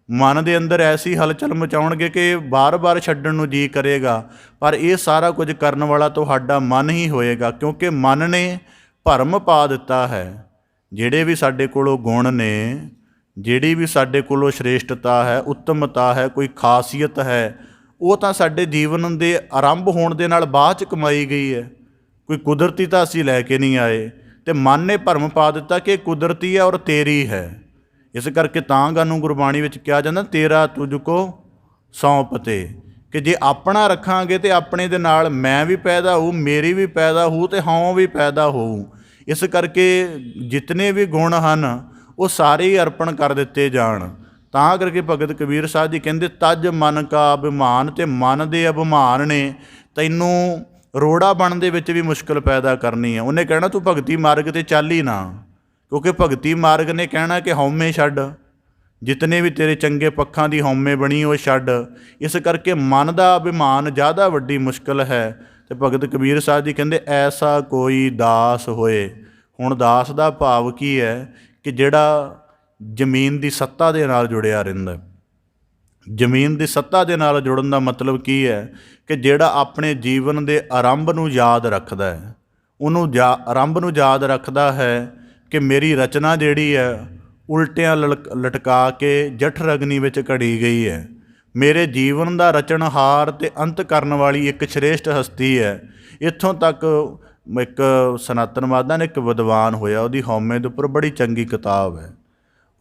ਮਨ ਦੇ ਅੰਦਰ ਐਸੀ ਹਲਚਲ ਮਚਾਉਣਗੇ ਕਿ ਬਾਰ-ਬਾਰ ਛੱਡਣ ਨੂੰ ਜੀ ਕਰੇਗਾ। ਪਰ ਇਹ ਸਾਰਾ ਕੁਝ ਕਰਨ ਵਾਲਾ ਤੁਹਾਡਾ ਮਨ ਹੀ ਹੋਏਗਾ, ਕਿਉਂਕਿ ਮਨ ਨੇ ਭਰਮ ਪਾ ਦਿੱਤਾ ਹੈ। ਜਿਹੜੇ ਵੀ ਸਾਡੇ ਕੋਲੋਂ ਗੁਣ ਨੇ, ਜਿਹੜੀ ਵੀ ਸਾਡੇ ਕੋਲੋਂ ਸ਼੍ਰੇਸ਼ਟਤਾ ਹੈ, ਉੱਤਮਤਾ ਹੈ, ਕੋਈ ਖਾਸੀਅਤ ਹੈ, ਉਹ ਤਾਂ ਸਾਡੇ ਜੀਵਨ ਦੇ ਆਰੰਭ ਹੋਣ ਦੇ ਨਾਲ ਬਾਅਦ 'ਚ ਕਮਾਈ ਗਈ ਹੈ। ਕੋਈ ਕੁਦਰਤੀ ਤਾਂ ਅਸੀਂ ਲੈ ਕੇ ਨਹੀਂ ਆਏ, ਅਤੇ ਮਨ ਨੇ ਭਰਮ ਪਾ ਦਿੱਤਾ ਕਿ ਕੁਦਰਤੀ ਹੈ ਔਰ ਤੇਰੀ ਹੈ। ਇਸ ਕਰਕੇ ਤਾਂ ਸਾਨੂੰ ਗੁਰਬਾਣੀ ਵਿੱਚ ਕਿਹਾ ਜਾਂਦਾ, ਤੇਰਾ ਤੁਝ ਕੋ ਸੌਂਪ ਤੇ, ਕਿ ਜੇ ਆਪਣਾ ਰੱਖਾਂਗੇ ਤਾਂ ਆਪਣੇ ਦੇ ਨਾਲ ਮੈਂ ਵੀ ਪੈਦਾ ਹੋਊ, ਮੇਰੀ ਵੀ ਪੈਦਾ ਹੋਊ ਅਤੇ ਹਉ ਵੀ ਪੈਦਾ ਹੋਊ। ਇਸ ਕਰਕੇ ਜਿਤਨੇ ਵੀ ਗੁਣ ਹਨ ਉਹ ਸਾਰੇ ਹੀ ਅਰਪਣ ਕਰ ਦਿੱਤੇ ਜਾਣ। ਤਾਂ ਕਰਕੇ ਭਗਤ ਕਬੀਰ ਸਾਹਿਬ ਜੀ ਕਹਿੰਦੇ, ਤਜ ਮਨ ਕਾ ਅਭਿਮਾਨ, ਅਤੇ ਮਨ ਦੇ ਅਭਿਮਾਨ ਨੇ ਤੈਨੂੰ ਰੋੜਾ ਬਣਨ ਦੇ ਵਿੱਚ ਵੀ ਮੁਸ਼ਕਿਲ ਪੈਦਾ ਕਰਨੀ ਹੈ। ਉਹਨੇ ਕਹਿਣਾ ਤੂੰ ਭਗਤੀ ਮਾਰਗ 'ਤੇ ਚੱਲ ਹੀ ਨਾ, ਕਿਉਂਕਿ ਭਗਤੀ ਮਾਰਗ ਨੇ ਕਹਿਣਾ ਕਿ ਹਉਮੈ ਛੱਡ, ਜਿਤਨੇ ਵੀ ਤੇਰੇ ਚੰਗੇ ਪੱਖਾਂ ਦੀ ਹਉਮੈ ਬਣੀ ਉਹ ਛੱਡ। ਇਸ ਕਰਕੇ ਮਨ ਦਾ ਅਭਿਮਾਨ ਜ਼ਿਆਦਾ ਵੱਡੀ ਮੁਸ਼ਕਿਲ ਹੈ। ਅਤੇ ਭਗਤ ਕਬੀਰ ਸਾਹਿਬ ਜੀ ਕਹਿੰਦੇ, ਐਸਾ ਕੋਈ ਦਾਸ ਹੋਏ। ਹੁਣ ਦਾਸ ਦਾ ਭਾਵ ਕੀ ਹੈ ਕਿ ਜਿਹੜਾ ਜ਼ਮੀਨ ਦੀ ਸੱਤਾ ਦੇ ਨਾਲ ਜੁੜਿਆ ਰਹਿੰਦਾ। ਜ਼ਮੀਨ ਦੀ ਸੱਤਾ ਦੇ ਨਾਲ ਜੁੜਨ ਦਾ ਮਤਲਬ ਕੀ ਹੈ ਕਿ ਜਿਹੜਾ ਆਪਣੇ ਜੀਵਨ ਦੇ ਆਰੰਭ ਨੂੰ ਯਾਦ ਰੱਖਦਾ ਹੈ, ਉਹਨੂੰ ਆਰੰਭ ਨੂੰ ਯਾਦ ਰੱਖਦਾ ਹੈ ਕਿ ਮੇਰੀ ਰਚਨਾ ਜਿਹੜੀ ਹੈ ਉਲਟਿਆਂ ਲਟਕਾ ਕੇ ਜਠਰ ਅਗਨੀ ਵਿੱਚ ਘੜੀ ਗਈ ਹੈ। ਮੇਰੇ ਜੀਵਨ ਦਾ ਰਚਨਹਾਰ ਅਤੇ ਅੰਤ ਕਰਨ ਵਾਲੀ ਇੱਕ ਸ਼੍ਰੇਸ਼ਟ ਹਸਤੀ ਹੈ। ਇੱਥੋਂ ਤੱਕ ਇੱਕ ਸਨਾਤਨਵਾਦਾਂ ਨੇ ਇੱਕ ਵਿਦਵਾਨ ਹੋਇਆ, ਉਹਦੀ ਹਉਮੈ ਦੇ ਉੱਪਰ ਬੜੀ ਚੰਗੀ ਕਿਤਾਬ ਹੈ।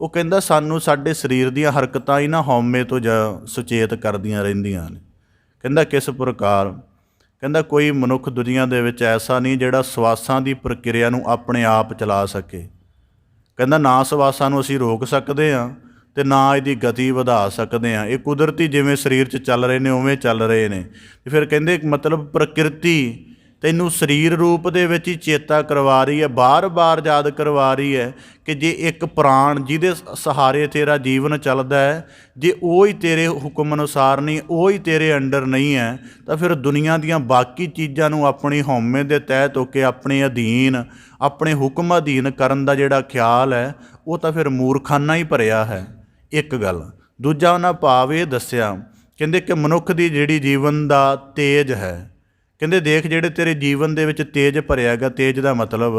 ਉਹ ਕਹਿੰਦਾ ਸਾਨੂੰ ਸਾਡੇ ਸਰੀਰ ਦੀਆਂ ਹਰਕਤਾਂ ਹੀ ਨਾ ਹਉਮੈ ਤੋਂ ਸੁਚੇਤ ਕਰਦੀਆਂ ਰਹਿੰਦੀਆਂ ਨੇ। ਕਹਿੰਦਾ ਕਿਸ ਪ੍ਰਕਾਰ? ਕਹਿੰਦਾ ਕੋਈ ਮਨੁੱਖ ਦੁਨੀਆ ਦੇ ਵਿੱਚ ਐਸਾ ਨਹੀਂ ਜਿਹੜਾ ਸਵਾਸਾਂ ਦੀ ਪ੍ਰਕਿਰਿਆ ਨੂੰ ਆਪਣੇ ਆਪ ਚਲਾ ਸਕੇ। ਕਹਿੰਦਾ ਨਾ ਸਵਾਸਾਂ ਨੂੰ ਅਸੀਂ ਰੋਕ ਸਕਦੇ ਹਾਂ ਅਤੇ ਨਾ ਇਹਦੀ ਗਤੀ ਵਧਾ ਸਕਦੇ ਹਾਂ। ਇਹ ਕੁਦਰਤੀ ਜਿਵੇਂ ਸਰੀਰ 'ਚ ਚੱਲ ਰਹੇ ਨੇ ਉਵੇਂ ਚੱਲ ਰਹੇ ਨੇ। ਅਤੇ ਫਿਰ ਕਹਿੰਦੇ ਮਤਲਬ ਪ੍ਰਕਿਰਤੀ ਤੈਨੂੰ ਸਰੀਰ ਰੂਪ ਦੇ ਵਿੱਚ ਹੀ ਚੇਤਾ ਕਰਵਾ ਰਹੀ ਹੈ, ਬਾਰ-ਬਾਰ ਯਾਦ ਕਰਵਾ ਰਹੀ ਹੈ ਕਿ ਜੇ ਇੱਕ ਪ੍ਰਾਣ ਜਿਹਦੇ ਸਹਾਰੇ ਤੇਰਾ ਜੀਵਨ ਚੱਲਦਾ ਹੈ, ਜੇ ਉਹ ਹੀ ਤੇਰੇ ਹੁਕਮ ਅਨੁਸਾਰ ਨਹੀਂ, ਉਹ ਹੀ ਤੇਰੇ ਅੰਡਰ ਨਹੀਂ ਹੈ, ਤਾਂ ਫਿਰ ਦੁਨੀਆ ਦੀਆਂ ਬਾਕੀ ਚੀਜ਼ਾਂ ਨੂੰ ਆਪਣੀ ਹਉਮੈ ਦੇ ਤਹਿਤ ਹੋ ਕੇ ਆਪਣੇ ਅਧੀਨ, ਆਪਣੇ ਹੁਕਮ ਅਧੀਨ ਕਰਨ ਦਾ ਜਿਹੜਾ ਖਿਆਲ ਹੈ ਉਹ ਤਾਂ ਫਿਰ ਮੂਰਖਾਨਾ ਹੀ ਭਰਿਆ ਹੈ। ਇੱਕ ਗੱਲ। ਦੂਜਾ ਉਹਨਾਂ ਭਾਵ ਇਹ ਦੱਸਿਆ, ਕਹਿੰਦੇ ਕਿ ਮਨੁੱਖ ਦੀ ਜਿਹੜੀ ਜੀਵਨ ਦਾ ਤੇਜ ਹੈ, ਕਹਿੰਦੇ ਦੇਖ ਜਿਹੜੇ ਤੇਰੇ ਜੀਵਨ ਦੇ ਵਿੱਚ ਤੇਜ ਭਰਿਆ ਗਾ। ਤੇਜ ਦਾ ਮਤਲਬ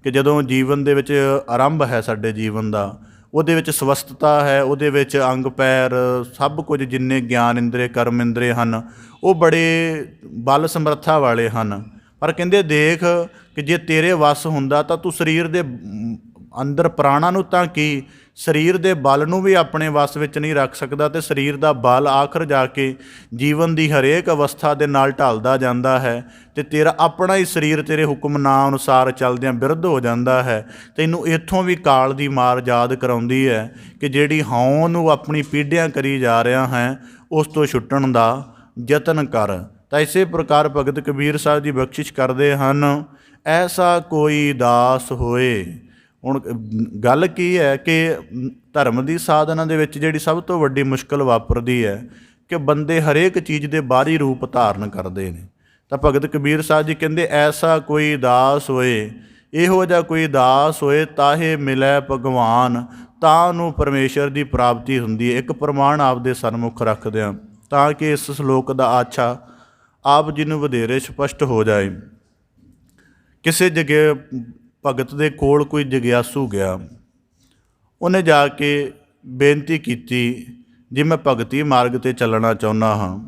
ਕਿ ਜਦੋਂ ਜੀਵਨ ਦੇ ਵਿੱਚ ਆਰੰਭ ਹੈ ਸਾਡੇ ਜੀਵਨ ਦਾ, ਉਹਦੇ ਵਿੱਚ ਸਵਸਥਤਾ ਹੈ, ਉਹਦੇ ਵਿੱਚ ਅੰਗ ਪੈਰ ਸਭ ਕੁਝ ਜਿੰਨੇ ਗਿਆਨ ਇੰਦਰੇ ਕਰਮ ਇੰਦਰੇ ਹਨ ਉਹ ਬੜੇ ਬਲ ਸਮਰੱਥਾ ਵਾਲੇ ਹਨ। ਪਰ ਕਹਿੰਦੇ ਦੇਖ ਕਿ ਜੇ ਤੇਰੇ ਵੱਸ ਹੁੰਦਾ ਤਾਂ ਤੂੰ ਸਰੀਰ ਦੇ ਅੰਦਰ ਪ੍ਰਾਣਾਂ ਨੂੰ ਤਾਂ ਕੀ, ਸਰੀਰ ਦੇ ਬਲ ਨੂੰ ਵੀ ਆਪਣੇ ਵੱਸ ਵਿੱਚ ਨਹੀਂ ਰੱਖ ਸਕਦਾ। ਅਤੇ ਸਰੀਰ ਦਾ ਬਲ ਆਖਰ ਜਾ ਕੇ ਜੀਵਨ ਦੀ ਹਰੇਕ ਅਵਸਥਾ ਦੇ ਨਾਲ ਢਲਦਾ ਜਾਂਦਾ ਹੈ ਅਤੇ ਤੇਰਾ ਆਪਣਾ ਹੀ ਸਰੀਰ ਤੇਰੇ ਹੁਕਮਨਾਮ ਅਨੁਸਾਰ ਚੱਲਦਿਆਂ ਬਿਰਧ ਹੋ ਜਾਂਦਾ ਹੈ। ਤੈਨੂੰ ਇੱਥੋਂ ਵੀ ਕਾਲ ਦੀ ਮਾਰ ਯਾਦ ਕਰਾਉਂਦੀ ਹੈ ਕਿ ਜਿਹੜੀ ਹਉਂ ਨੂੰ ਆਪਣੀ ਪੀੜ੍ਹੀਆਂ ਕਰੀ ਜਾ ਰਿਹਾ ਹੈ ਉਸ ਤੋਂ ਛੁੱਟਣ ਦਾ ਯਤਨ ਕਰ। ਤਾਂ ਇਸੇ ਪ੍ਰਕਾਰ ਭਗਤ ਕਬੀਰ ਸਾਹਿਬ ਜੀ ਬਖਸ਼ਿਸ਼ ਕਰਦੇ ਹਨ, ਐਸਾ ਕੋਈ ਦਾਸ ਹੋਏ। ਹੁਣ ਗੱਲ ਕੀ ਹੈ ਕਿ ਧਰਮ ਦੀ ਸਾਧਨਾ ਦੇ ਵਿੱਚ ਜਿਹੜੀ ਸਭ ਤੋਂ ਵੱਡੀ ਮੁਸ਼ਕਿਲ ਵਾਪਰਦੀ ਹੈ ਕਿ ਬੰਦੇ ਹਰੇਕ ਚੀਜ਼ ਦੇ ਬਾਹਰੀ ਰੂਪ ਧਾਰਨ ਕਰਦੇ ਨੇ। ਤਾਂ ਭਗਤ ਕਬੀਰ ਸਾਹਿਬ ਜੀ ਕਹਿੰਦੇ, ਐਸਾ ਕੋਈ ਦਾਸ ਹੋਏ, ਇਹੋ ਜਿਹਾ ਕੋਈ ਦਾਸ ਹੋਏ, ਤਾਹੇ ਮਿਲੈ ਭਗਵਾਨ, ਤਾਂ ਉਹਨੂੰ ਪਰਮੇਸ਼ਰ ਦੀ ਪ੍ਰਾਪਤੀ ਹੁੰਦੀ ਹੈ। ਇੱਕ ਪ੍ਰਮਾਣ ਆਪਦੇ ਸਨਮੁਖ ਰੱਖਦੇ ਹਾਂ ਤਾਂ ਕਿ ਇਸ ਸ਼ਲੋਕ ਦਾ ਆਛਾ ਆਪ ਜੀ ਨੂੰ ਵਧੇਰੇ ਸਪਸ਼ਟ ਹੋ ਜਾਏ। ਕਿਸੇ ਜਗ੍ਹਾ ਭਗਤ ਦੇ ਕੋਲ ਕੋਈ ਜਗਿਆਸੂ ਗਿਆ, ਉਹਨੇ ਜਾ ਕੇ ਬੇਨਤੀ ਕੀਤੀ ਜੀ ਮੈਂ ਭਗਤੀ ਮਾਰਗ 'ਤੇ ਚੱਲਣਾ ਚਾਹੁੰਦਾ ਹਾਂ।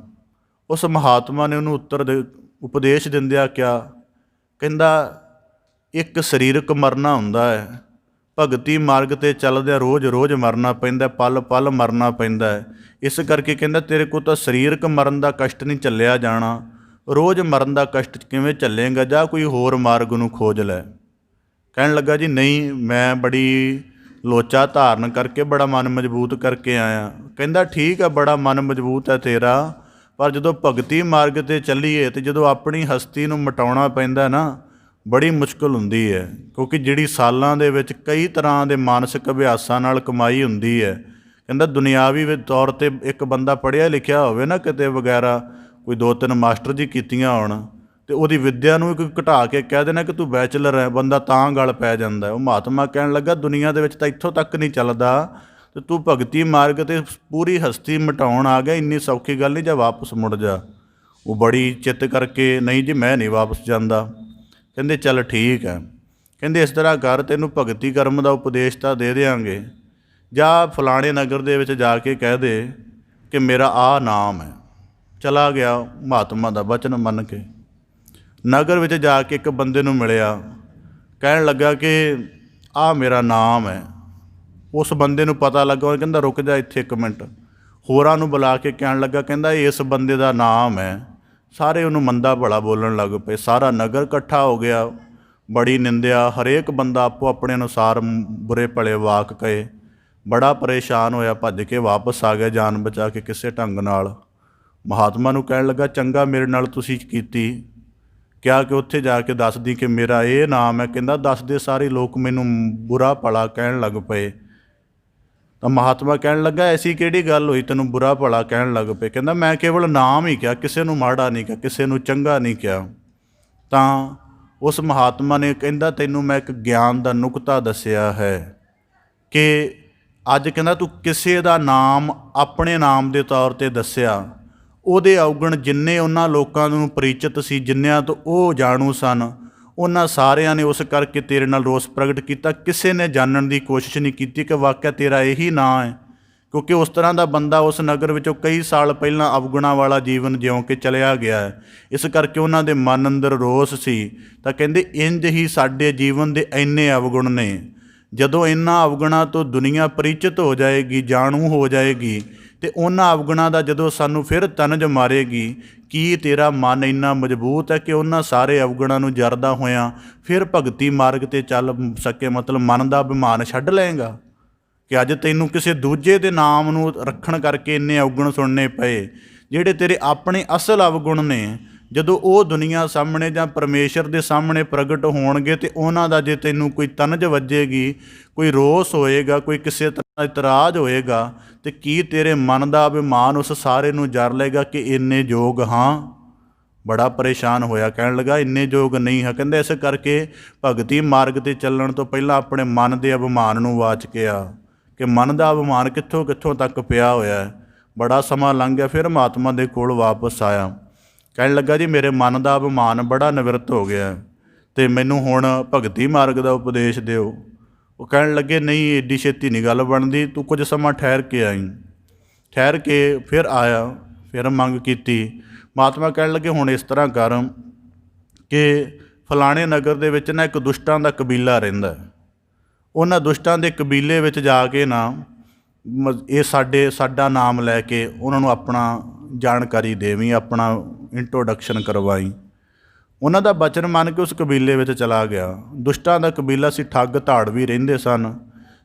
ਉਸ ਮਹਾਤਮਾ ਨੇ ਉਹਨੂੰ ਉਪਦੇਸ਼ ਦਿੰਦਿਆਂ ਕਿਹਾ, ਕਹਿੰਦਾ ਇੱਕ ਸਰੀਰਕ ਮਰਨਾ ਹੁੰਦਾ ਹੈ, ਭਗਤੀ ਮਾਰਗ 'ਤੇ ਚੱਲਦਿਆਂ ਰੋਜ਼ ਰੋਜ਼ ਮਰਨਾ ਪੈਂਦਾ, ਪਲ ਪਲ ਮਰਨਾ ਪੈਂਦਾ ਹੈ। ਇਸ ਕਰਕੇ ਕਹਿੰਦਾ ਤੇਰੇ ਕੋਲ ਤਾਂ ਸਰੀਰਕ ਮਰਨ ਦਾ ਕਸ਼ਟ ਨਹੀਂ ਝੱਲਿਆ ਜਾਣਾ, ਰੋਜ਼ ਮਰਨ ਦਾ ਕਸ਼ਟ ਕਿਵੇਂ ਝੱਲੇਂਗਾ, ਜਾਂ ਕੋਈ ਹੋਰ ਮਾਰਗ ਨੂੰ ਖੋਜ ਲੈ। ਕਹਿਣ ਲੱਗਾ ਜੀ ਨਹੀਂ, ਮੈਂ ਬੜੀ ਲੋਚਾ ਧਾਰਨ ਕਰਕੇ ਬੜਾ ਮਨ ਮਜ਼ਬੂਤ ਕਰਕੇ ਆਇਆ। ਕਹਿੰਦਾ ਠੀਕ ਆ, ਬੜਾ ਮਨ ਮਜ਼ਬੂਤ ਹੈ ਤੇਰਾ, ਪਰ ਜਦੋਂ ਭਗਤੀ ਮਾਰਗ 'ਤੇ ਚੱਲੀਏ ਅਤੇ ਜਦੋਂ ਆਪਣੀ ਹਸਤੀ ਨੂੰ ਮਿਟਾਉਣਾ ਪੈਂਦਾ ਨਾ, ਬੜੀ ਮੁਸ਼ਕਿਲ ਹੁੰਦੀ ਹੈ। ਕਿਉਂਕਿ ਜਿਹੜੀ ਸਾਲਾਂ ਦੇ ਵਿੱਚ ਕਈ ਤਰ੍ਹਾਂ ਦੇ ਮਾਨਸਿਕ ਅਭਿਆਸਾਂ ਨਾਲ ਕਮਾਈ ਹੁੰਦੀ ਹੈ। ਕਹਿੰਦਾ ਦੁਨਿਆਵੀ ਤੌਰ 'ਤੇ ਇੱਕ ਬੰਦਾ ਪੜ੍ਹਿਆ ਲਿਖਿਆ ਹੋਵੇ ਨਾ ਕਿਤੇ ਵਗੈਰਾ, ਕੋਈ 2-3 ਮਾਸਟਰ ਜੀ ਕੀਤੀਆਂ ਹੋਣ, ਅਤੇ ਉਹਦੀ ਵਿੱਦਿਆ ਨੂੰ ਇੱਕ ਘਟਾ ਕੇ ਕਹਿ ਦੇਣਾ ਕਿ ਤੂੰ ਬੈਚਲਰ ਹੈ, ਬੰਦਾ ਤਾਂ ਗਲ ਪੈ ਜਾਂਦਾ। ਉਹ ਮਹਾਤਮਾ ਕਹਿਣ ਲੱਗਾ ਦੁਨੀਆ ਦੇ ਵਿੱਚ ਤਾਂ ਇੱਥੋਂ ਤੱਕ ਨਹੀਂ ਚੱਲਦਾ, ਤੇ ਤੂੰ ਭਗਤੀ ਮਾਰਗ ਤੇ ਪੂਰੀ ਹਸਤੀ ਮਿਟਾਉਣ ਆ ਗਿਆ, ਇੰਨੀ ਸੌਖੀ ਗੱਲ ਨਹੀਂ, ਜਾਂ ਵਾਪਸ ਮੁੜ ਜਾ। ਉਹ ਬੜੀ ਚਿੱਤ ਕਰਕੇ, ਨਹੀਂ ਜੀ ਮੈਂ ਨਹੀਂ ਵਾਪਸ ਜਾਂਦਾ। ਕਹਿੰਦੇ ਚੱਲ ਠੀਕ ਹੈ। ਕਹਿੰਦੇ ਇਸ ਤਰ੍ਹਾਂ ਕਰ, ਤੈਨੂੰ ਭਗਤੀ ਕਰਮ ਦਾ ਉਪਦੇਸ਼ ਤਾਂ ਦੇ ਦਿਆਂਗੇ, ਜਾਂ ਫਲਾਣੇ ਨਗਰ ਦੇ ਵਿੱਚ ਜਾ ਕੇ ਕਹਿ ਦੇ ਕਿ ਮੇਰਾ ਆਹ ਨਾਮ ਹੈ। ਚਲਾ ਗਿਆ ਮਹਾਤਮਾ ਦਾ ਬਚਨ ਮੰਨ ਕੇ। ਨਗਰ ਵਿੱਚ ਜਾ ਕੇ ਇੱਕ ਬੰਦੇ ਨੂੰ ਮਿਲਿਆ, ਕਹਿਣ ਲੱਗਾ ਕਿ ਆਹ ਮੇਰਾ ਨਾਮ ਹੈ। ਉਸ ਬੰਦੇ ਨੂੰ ਪਤਾ ਲੱਗਾ, ਉਹ ਕਹਿੰਦਾ ਰੁਕ ਜਾ ਇੱਥੇ 1 ਮਿੰਟ। ਹੋਰਾਂ ਨੂੰ ਬੁਲਾ ਕੇ ਕਹਿਣ ਲੱਗਾ, ਕਹਿੰਦਾ ਇਸ ਬੰਦੇ ਦਾ ਨਾਮ ਹੈ। ਸਾਰੇ ਉਹਨੂੰ ਮੰਦਾ ਭਲਾ ਬੋਲਣ ਲੱਗ ਪਏ। ਸਾਰਾ ਨਗਰ ਇਕੱਠਾ ਹੋ ਗਿਆ, ਬੜੀ ਨਿੰਦਿਆ। ਹਰੇਕ ਬੰਦਾ ਆਪੋ ਆਪਣੇ ਅਨੁਸਾਰ ਬੁਰੇ ਭਲੇ ਵਾਕ ਕਹੇ। ਬੜਾ ਪਰੇਸ਼ਾਨ ਹੋਇਆ, ਭੱਜ ਕੇ ਵਾਪਸ ਆ ਗਿਆ ਜਾਨ ਬਚਾ ਕੇ ਕਿਸੇ ਢੰਗ ਨਾਲ। ਮਹਾਤਮਾ ਨੂੰ ਕਹਿਣ ਲੱਗਾ, ਚੰਗਾ ਮੇਰੇ ਨਾਲ ਤੁਸੀਂ ਕੀਤੀ, ਕਿਹਾ ਕਿ ਉੱਥੇ ਜਾ ਕੇ ਦੱਸਦੀ ਕਿ ਮੇਰਾ ਇਹ ਨਾਮ ਹੈ। ਕਹਿੰਦਾ ਦੱਸਦੇ ਸਾਰੇ ਲੋਕ ਮੈਨੂੰ ਬੁਰਾ ਭਲਾ ਕਹਿਣ ਲੱਗ ਪਏ। ਤਾਂ ਮਹਾਤਮਾ ਕਹਿਣ ਲੱਗਾ, ਐਸੀ ਕਿਹੜੀ ਗੱਲ ਹੋਈ ਤੈਨੂੰ ਬੁਰਾ ਭਲਾ ਕਹਿਣ ਲੱਗ ਪਏ? ਕਹਿੰਦਾ ਮੈਂ ਕੇਵਲ ਨਾਮ ਹੀ ਕਿਹਾ, ਕਿਸੇ ਨੂੰ ਮਾੜਾ ਨਹੀਂ ਕਿਹਾ, ਕਿਸੇ ਨੂੰ ਚੰਗਾ ਨਹੀਂ ਕਿਹਾ। ਤਾਂ ਉਸ ਮਹਾਤਮਾ ਨੇ ਕਹਿੰਦਾ, ਤੈਨੂੰ ਮੈਂ ਇੱਕ ਗਿਆਨ ਦਾ ਨੁਕਤਾ ਦੱਸਿਆ ਹੈ ਕਿ ਅੱਜ ਕਹਿੰਦਾ ਤੂੰ ਕਿਸੇ ਦਾ ਨਾਮ ਆਪਣੇ ਨਾਮ ਦੇ ਤੌਰ 'ਤੇ ਦੱਸਿਆ, ਉਹਦੇ ਔਗਣ ਜਿੰਨੇ ਉਹਨਾਂ ਲੋਕਾਂ ਨੂੰ ਪਰਿਚਿਤ ਸੀ, ਜਿੰਨਿਆਂ ਤੋਂ ਉਹ ਜਾਣੂ ਸਨ, ਉਹਨਾਂ ਸਾਰਿਆਂ ਨੇ ਉਸ ਕਰਕੇ ਤੇਰੇ ਨਾਲ ਰੋਸ ਪ੍ਰਗਟ ਕੀਤਾ। ਕਿਸੇ ਨੇ ਜਾਣਨ ਦੀ ਕੋਸ਼ਿਸ਼ ਨਹੀਂ ਕੀਤੀ ਕਿ ਵਾਕਿਆ ਤੇਰਾ ਇਹੀ ਨਾਂ ਹੈ, ਕਿਉਂਕਿ ਉਸ ਤਰ੍ਹਾਂ ਦਾ ਬੰਦਾ ਉਸ ਨਗਰ ਵਿੱਚੋਂ ਕਈ ਸਾਲ ਪਹਿਲਾਂ ਅਵਗੁਣਾਂ ਵਾਲਾ ਜੀਵਨ ਜਿਉਂ ਕੇ ਚਲਿਆ ਗਿਆ ਹੈ। ਇਸ ਕਰਕੇ ਉਹਨਾਂ ਦੇ ਮਨ ਅੰਦਰ ਰੋਸ ਸੀ। ਤਾਂ ਕਹਿੰਦੇ ਇੰਝ ਹੀ ਸਾਡੇ ਜੀਵਨ ਦੇ ਇੰਨੇ ਅਵਗੁਣ ਨੇ, ਜਦੋਂ ਇਹਨਾਂ ਅਵਗੁਣਾਂ ਤੋਂ ਦੁਨੀਆ ਪਰਿਚਿਤ ਹੋ ਜਾਏਗੀ, ਜਾਣੂ ਹੋ ਜਾਏਗੀ, ਅਤੇ ਉਹਨਾਂ ਅਵਗੁਣਾਂ ਦਾ ਜਦੋਂ ਸਾਨੂੰ ਫਿਰ ਤਨਜ ਮਾਰੇਗੀ, ਕੀ ਤੇਰਾ ਮਨ ਇੰਨਾ ਮਜ਼ਬੂਤ ਹੈ ਕਿ ਉਹਨਾਂ ਸਾਰੇ ਅਵਗੁਣਾਂ ਨੂੰ ਜਰਦਾ ਹੋਇਆਂ ਫਿਰ ਭਗਤੀ ਮਾਰਗ 'ਤੇ ਚੱਲ ਸਕੇ? ਮਤਲਬ ਮਨ ਦਾ ਅਭਿਮਾਨ ਛੱਡ ਲਏਗਾ ਕਿ ਅੱਜ ਤੈਨੂੰ ਕਿਸੇ ਦੂਜੇ ਦੇ ਨਾਮ ਨੂੰ ਰੱਖਣ ਕਰਕੇ ਇੰਨੇ ਅਵਗੁਣ ਸੁਣਨੇ ਪਏ, ਜਿਹੜੇ ਤੇਰੇ ਆਪਣੇ ਅਸਲ ਅਵਗੁਣ ਨੇ। ਜਦੋਂ ਉਹ ਦੁਨੀਆ ਸਾਹਮਣੇ ਜਾਂ ਪਰਮੇਸ਼ਰ ਦੇ ਸਾਹਮਣੇ ਪ੍ਰਗਟ ਹੋਣਗੇ ਅਤੇ ਉਹਨਾਂ ਦਾ ਜੇ ਤੈਨੂੰ ਕੋਈ ਤਨਜ ਵੱਜੇਗੀ, ਕੋਈ ਰੋਸ ਹੋਏਗਾ, ਕੋਈ ਕਿਸੇ ਤਰ੍ਹਾਂ ਇਤਰਾਜ਼ ਹੋਏਗਾ, ਅਤੇ ਕੀ ਤੇਰੇ ਮਨ ਦਾ ਅਭਿਮਾਨ ਉਸ ਸਾਰੇ ਨੂੰ ਜਰ ਲਏਗਾ ਕਿ ਇੰਨੇ ਯੋਗ ਹਾਂ? ਬੜਾ ਪਰੇਸ਼ਾਨ ਹੋਇਆ, ਕਹਿਣ ਲੱਗਾ ਇੰਨੇ ਯੋਗ ਨਹੀਂ ਹੈ। ਕਹਿੰਦਾ ਇਸ ਕਰਕੇ ਭਗਤੀ ਮਾਰਗ 'ਤੇ ਚੱਲਣ ਤੋਂ ਪਹਿਲਾਂ ਆਪਣੇ ਮਨ ਦੇ ਅਭਿਮਾਨ ਨੂੰ ਵਾਚ ਕੇ ਆ, ਕਿ ਮਨ ਦਾ ਅਭਿਮਾਨ ਕਿੱਥੋਂ ਕਿੱਥੋਂ ਤੱਕ ਪਿਆ ਹੋਇਆ ਹੈ। ਬੜਾ ਸਮਾਂ ਲੰਘ ਗਿਆ, ਫਿਰ ਮਹਾਤਮਾ ਦੇ ਕੋਲ ਵਾਪਸ ਆਇਆ। ਕਹਿਣ ਲੱਗਾ, ਜੀ ਮੇਰੇ ਮਨ ਦਾ ਅਭਿਮਾਨ ਬੜਾ ਨਿਵਰਤ ਹੋ ਗਿਆ ਅਤੇ ਮੈਨੂੰ ਹੁਣ ਭਗਤੀ ਮਾਰਗ ਦਾ ਉਪਦੇਸ਼ ਦਿਓ। ਉਹ ਕਹਿਣ ਲੱਗੇ, ਨਹੀਂ ਐਡੀ ਛੇਤੀ ਨਹੀਂ ਗੱਲ ਬਣਦੀ, ਤੂੰ ਕੁਝ ਸਮਾਂ ਠਹਿਰ ਕੇ ਆਈ। ਠਹਿਰ ਕੇ ਫਿਰ ਆਇਆ, ਫਿਰ ਮੰਗ ਕੀਤੀ। ਮਹਾਤਮਾ ਕਹਿਣ ਲੱਗੇ, ਹੁਣ ਇਸ ਤਰ੍ਹਾਂ ਕਰ ਕਿ ਫਲਾਣੇ ਨਗਰ ਦੇ ਵਿੱਚ ਨਾ ਇੱਕ ਦੁਸ਼ਟਾਂ ਦਾ ਕਬੀਲਾ ਰਹਿੰਦਾ, ਉਹਨਾਂ ਦੁਸ਼ਟਾਂ ਦੇ ਕਬੀਲੇ ਵਿੱਚ ਜਾ ਕੇ ਨਾ ਇਹ ਸਾਡਾ ਨਾਮ ਲੈ ਕੇ ਉਹਨਾਂ ਨੂੰ ਆਪਣਾ ਜਾਣਕਾਰੀ ਦੇਵੀਂ, ਆਪਣਾ ਇੰਟਰੋਡਕਸ਼ਨ ਕਰਵਾਈ। ਉਹਨਾਂ ਦਾ ਬਚਨ ਮੰਨ ਕੇ ਉਸ ਕਬੀਲੇ ਵਿੱਚ ਚਲਾ ਗਿਆ। ਦੁਸ਼ਟਾਂ ਦਾ ਕਬੀਲਾ ਸੀ, ਠੱਗ ਧਾੜਵੀ ਰਹਿੰਦੇ ਸਨ।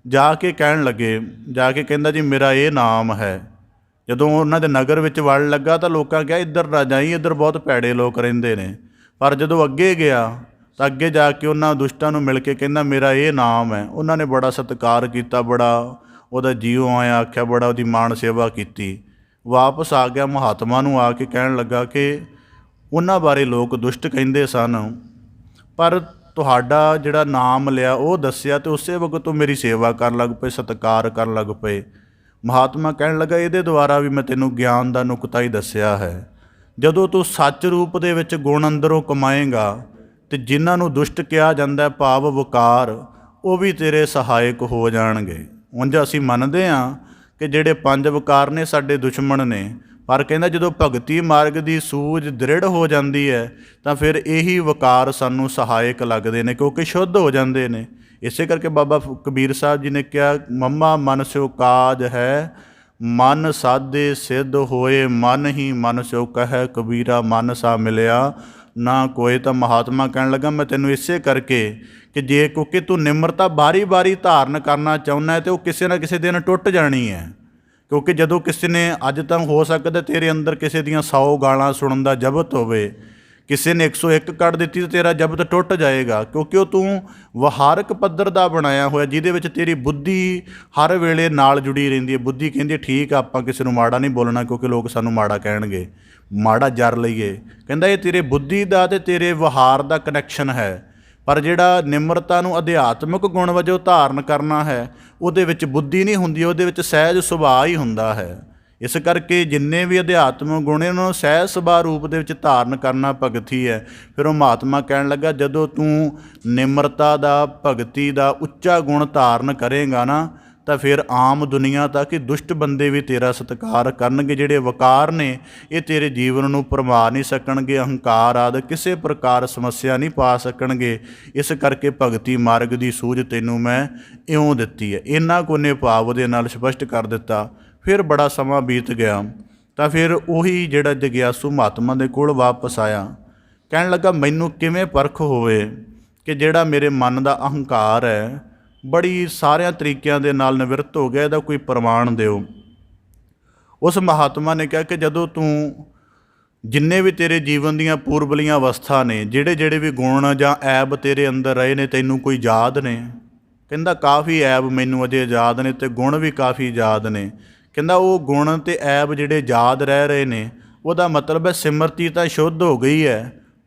ਜਾ ਕੇ ਕਹਿਣ ਲੱਗੇ, ਜਾ ਕੇ ਕਹਿੰਦਾ, ਜੀ ਮੇਰਾ ਇਹ ਨਾਮ ਹੈ। ਜਦੋਂ ਉਹਨਾਂ ਦੇ ਨਗਰ ਵਿੱਚ ਵੜਨ ਲੱਗਾ ਤਾਂ ਲੋਕਾਂ ਕਿਹਾ, ਇੱਧਰ ਨਾ ਜਾਈ, ਇੱਧਰ ਬਹੁਤ ਭੈੜੇ ਲੋਕ ਰਹਿੰਦੇ ਨੇ। ਪਰ ਜਦੋਂ ਅੱਗੇ ਗਿਆ ਤਾਂ ਅੱਗੇ ਜਾ ਕੇ ਉਹਨਾਂ ਦੁਸ਼ਟਾਂ ਨੂੰ ਮਿਲ ਕੇ ਕਹਿੰਦਾ, ਮੇਰਾ ਇਹ ਨਾਮ ਹੈ। ਉਹਨਾਂ ਨੇ ਬੜਾ ਸਤਿਕਾਰ ਕੀਤਾ, ਬੜਾ ਉਹਦਾ ਜੀਓ ਆਇਆ ਆਖਿਆ, ਬੜਾ ਉਹਦੀ ਮਾਣ ਸੇਵਾ ਕੀਤੀ। ਵਾਪਸ ਆ ਗਿਆ, ਮਹਾਤਮਾ ਨੂੰ ਆ ਕੇ ਕਹਿਣ ਲੱਗਾ ਕਿ ਉਹਨਾਂ ਬਾਰੇ ਲੋਕ ਦੁਸ਼ਟ ਕਹਿੰਦੇ ਸਨ, ਪਰ ਤੁਹਾਡਾ ਜਿਹੜਾ ਨਾਮ ਲਿਆ ਉਹ ਦੱਸਿਆ ਅਤੇ ਉਸੇ ਵਕਤ ਤੋਂ ਮੇਰੀ ਸੇਵਾ ਕਰਨ ਲੱਗ ਪਏ, ਸਤਿਕਾਰ ਕਰਨ ਲੱਗ ਪਏ। ਮਹਾਤਮਾ ਕਹਿਣ ਲੱਗਾ, ਇਹਦੇ ਦੁਆਰਾ ਵੀ ਮੈਂ ਤੈਨੂੰ ਗਿਆਨ ਦਾ ਨੁਕਤਾ ਹੀ ਦੱਸਿਆ ਹੈ। ਜਦੋਂ ਤੂੰ ਸੱਚ ਰੂਪ ਦੇ ਵਿੱਚ ਗੁਣ ਅੰਦਰੋਂ ਕਮਾਏਂਗਾ ਅਤੇ ਜਿਨ੍ਹਾਂ ਨੂੰ ਦੁਸ਼ਟ ਕਿਹਾ ਜਾਂਦਾ ਭਾਵ ਵਕਾਰ, ਉਹ ਵੀ ਤੇਰੇ ਸਹਾਇਕ ਹੋ ਜਾਣਗੇ। ਉਂਝ ਅਸੀਂ ਮੰਨਦੇ ਹਾਂ ਕਿ ਜਿਹੜੇ 5 ਵਕਾਰ ਨੇ ਸਾਡੇ ਦੁਸ਼ਮਣ ਨੇ, ਪਰ ਕਹਿੰਦਾ ਜਦੋਂ ਭਗਤੀ ਮਾਰਗ ਦੀ ਸੂਝ ਦ੍ਰਿੜ ਹੋ ਜਾਂਦੀ ਹੈ ਤਾਂ ਫਿਰ ਇਹੀ ਵਕਾਰ ਸਾਨੂੰ ਸਹਾਇਕ ਲੱਗਦੇ ਨੇ, ਕਿਉਂਕਿ ਸ਼ੁੱਧ ਹੋ ਜਾਂਦੇ ਨੇ। ਇਸੇ ਕਰਕੇ ਬਾਬਾ ਕਬੀਰ ਸਾਹਿਬ ਜੀ ਨੇ ਕਿਹਾ, ਮੰਮਾ ਮਨ ਸਿਓ ਕਾਜ ਹੈ, ਮਨ ਸਾਧੇ ਸਿੱਧ ਹੋਏ, ਮਨ ਹੀ ਮਨ ਸਿਓ ਕਹੈ, ਕਬੀਰਾ ਮਨ ਸਾ ਮਿਲਿਆ ਨਾ ਕੋਏ। ਤਾਂ ਮਹਾਤਮਾ ਕਹਿਣ ਲੱਗਾ, ਮੈਂ ਤੈਨੂੰ ਇਸੇ ਕਰਕੇ ਕਿ ਜੇ ਕਿਉਂਕਿ ਤੂੰ ਨਿਮਰਤਾ ਵਾਰੀ ਵਾਰੀ ਧਾਰਨ ਕਰਨਾ ਚਾਹੁੰਦਾ ਹੈ, ਅਤੇ ਉਹ ਕਿਸੇ ਨਾ ਕਿਸੇ ਦਿਨ ਟੁੱਟ ਜਾਣੀ ਹੈ। ਕਿਉਂਕਿ ਜਦੋਂ ਕਿਸੇ ਨੇ, ਅੱਜ ਤਾਂ ਹੋ ਸਕਦਾ ਤੇਰੇ ਅੰਦਰ ਕਿਸੇ ਦੀਆਂ 100 ਗਾਲਾਂ ਸੁਣਨ ਦਾ ਜ਼ਬਤ ਹੋਵੇ, ਕਿਸੇ ਨੇ 101 ਕੱਢ ਦਿੱਤੀ ਤਾਂ ਤੇਰਾ ਜ਼ਬਤ ਟੁੱਟ ਜਾਏਗਾ, ਕਿਉਂਕਿ ਉਹ ਤੂੰ ਵਿਹਾਰਕ ਪੱਧਰ ਦਾ ਬਣਾਇਆ ਹੋਇਆ, ਜਿਹਦੇ ਵਿੱਚ ਤੇਰੀ ਬੁੱਧੀ ਹਰ ਵੇਲੇ ਨਾਲ ਜੁੜੀ ਰਹਿੰਦੀ ਹੈ। ਬੁੱਧੀ ਕਹਿੰਦੀ ਠੀਕ ਆ, ਆਪਾਂ ਕਿਸੇ ਨੂੰ ਮਾੜਾ ਨਹੀਂ ਬੋਲਣਾ ਕਿਉਂਕਿ ਲੋਕ ਸਾਨੂੰ ਮਾੜਾ ਕਹਿਣਗੇ, ਮਾੜਾ ਜਰ ਲਈਏ। ਕਹਿੰਦਾ ਇਹ ਤੇਰੇ ਬੁੱਧੀ ਦਾ ਅਤੇ ਤੇਰੇ ਵਿਹਾਰ ਦਾ ਕਨੈਕਸ਼ਨ ਹੈ। ਪਰ ਜਿਹੜਾ ਨਿਮਰਤਾ ਨੂੰ ਅਧਿਆਤਮਿਕ ਗੁਣ ਵਜੋਂ ਧਾਰਨ ਕਰਨਾ ਹੈ, ਉਹਦੇ ਵਿੱਚ ਬੁੱਧੀ ਨਹੀਂ ਹੁੰਦੀ, ਉਹਦੇ ਵਿੱਚ ਸਹਿਜ ਸੁਭਾਅ ਹੀ ਹੁੰਦਾ ਹੈ। ਇਸ ਕਰਕੇ ਜਿੰਨੇ ਵੀ ਅਧਿਆਤਮਿਕ ਗੁਣ ਉਹਨਾਂ ਨੂੰ ਸਹਿਜ ਸੁਭਾਅ ਰੂਪ ਦੇ ਵਿੱਚ ਧਾਰਨ ਕਰਨਾ ਭਗਤ ਹੀ ਹੈ। ਫਿਰ ਉਹ ਮਹਾਤਮਾ ਕਹਿਣ ਲੱਗਾ, ਜਦੋਂ ਤੂੰ ਨਿਮਰਤਾ ਦਾ, ਭਗਤੀ ਦਾ ਉੱਚਾ ਗੁਣ ਧਾਰਨ ਕਰੇਗਾ ਨਾ, ਤਾਂ ਫਿਰ ਆਮ ਦੁਨੀਆ ਤੱਕ ਕਿ ਦੁਸ਼ਟ ਬੰਦੇ ਵੀ ਤੇਰਾ ਸਤਿਕਾਰ ਕਰਨਗੇ। ਜਿਹੜੇ ਵਕਾਰ ਨੇ ਇਹ ਤੇਰੇ ਜੀਵਨ ਨੂੰ ਭਰਮਾ ਨਹੀਂ ਸਕਣਗੇ, ਅਹੰਕਾਰ ਆਦਿ ਕਿਸੇ ਪ੍ਰਕਾਰ ਸਮੱਸਿਆ ਨਹੀਂ ਪਾ ਸਕਣਗੇ। ਇਸ ਕਰਕੇ ਭਗਤੀ ਮਾਰਗ ਦੀ ਸੂਝ ਤੈਨੂੰ ਮੈਂ ਇਉਂ ਦਿੱਤੀ ਹੈ। ਇੰਨਾ ਕੁ ਨੇ ਭਾਵ ਦੇ ਨਾਲ ਸਪਸ਼ਟ ਕਰ ਦਿੱਤਾ। ਫਿਰ ਬੜਾ ਸਮਾਂ ਬੀਤ ਗਿਆ ਤਾਂ ਫਿਰ ਉਹੀ ਜਿਹੜਾ ਜਗਿਆਸੂ ਮਹਾਤਮਾ ਦੇ ਕੋਲ ਵਾਪਸ ਆਇਆ। ਕਹਿਣ ਲੱਗਾ, ਮੈਨੂੰ ਕਿਵੇਂ ਪਰਖ ਹੋਵੇ ਕਿ ਜਿਹੜਾ ਮੇਰੇ ਮਨ ਦਾ ਅਹੰਕਾਰ ਹੈ ਬੜੀ ਸਾਰਿਆਂ ਤਰੀਕਿਆਂ ਦੇ ਨਾਲ ਨਿਵਰਤ ਹੋ ਗਿਆ, ਇਹਦਾ ਕੋਈ ਪ੍ਰਮਾਣ ਦਿਓ। ਉਸ ਮਹਾਤਮਾ ਨੇ ਕਿਹਾ ਕਿ ਜਦੋਂ ਤੂੰ ਜਿੰਨੇ ਵੀ ਤੇਰੇ ਜੀਵਨ ਦੀਆਂ ਪੂਰਬਲੀਆਂ ਅਵਸਥਾ ਨੇ, ਜਿਹੜੇ ਵੀ ਗੁਣ ਜਾਂ ਐਬ ਤੇਰੇ ਅੰਦਰ ਰਹੇ ਨੇ, ਤੈਨੂੰ ਕੋਈ ਯਾਦ ਨੇ? ਕਹਿੰਦਾ, ਕਾਫੀ ਐਬ ਮੈਨੂੰ ਅਜੇ ਯਾਦ ਨੇ ਅਤੇ ਗੁਣ ਵੀ ਕਾਫੀ ਯਾਦ ਨੇ। ਕਹਿੰਦਾ, ਉਹ ਗੁਣ ਅਤੇ ਐਬ ਜਿਹੜੇ ਯਾਦ ਰਹਿ ਰਹੇ ਨੇ, ਉਹਦਾ ਮਤਲਬ ਹੈ ਸਿਮਰਤੀ ਤਾਂ ਸ਼ੁੱਧ ਹੋ ਗਈ ਹੈ,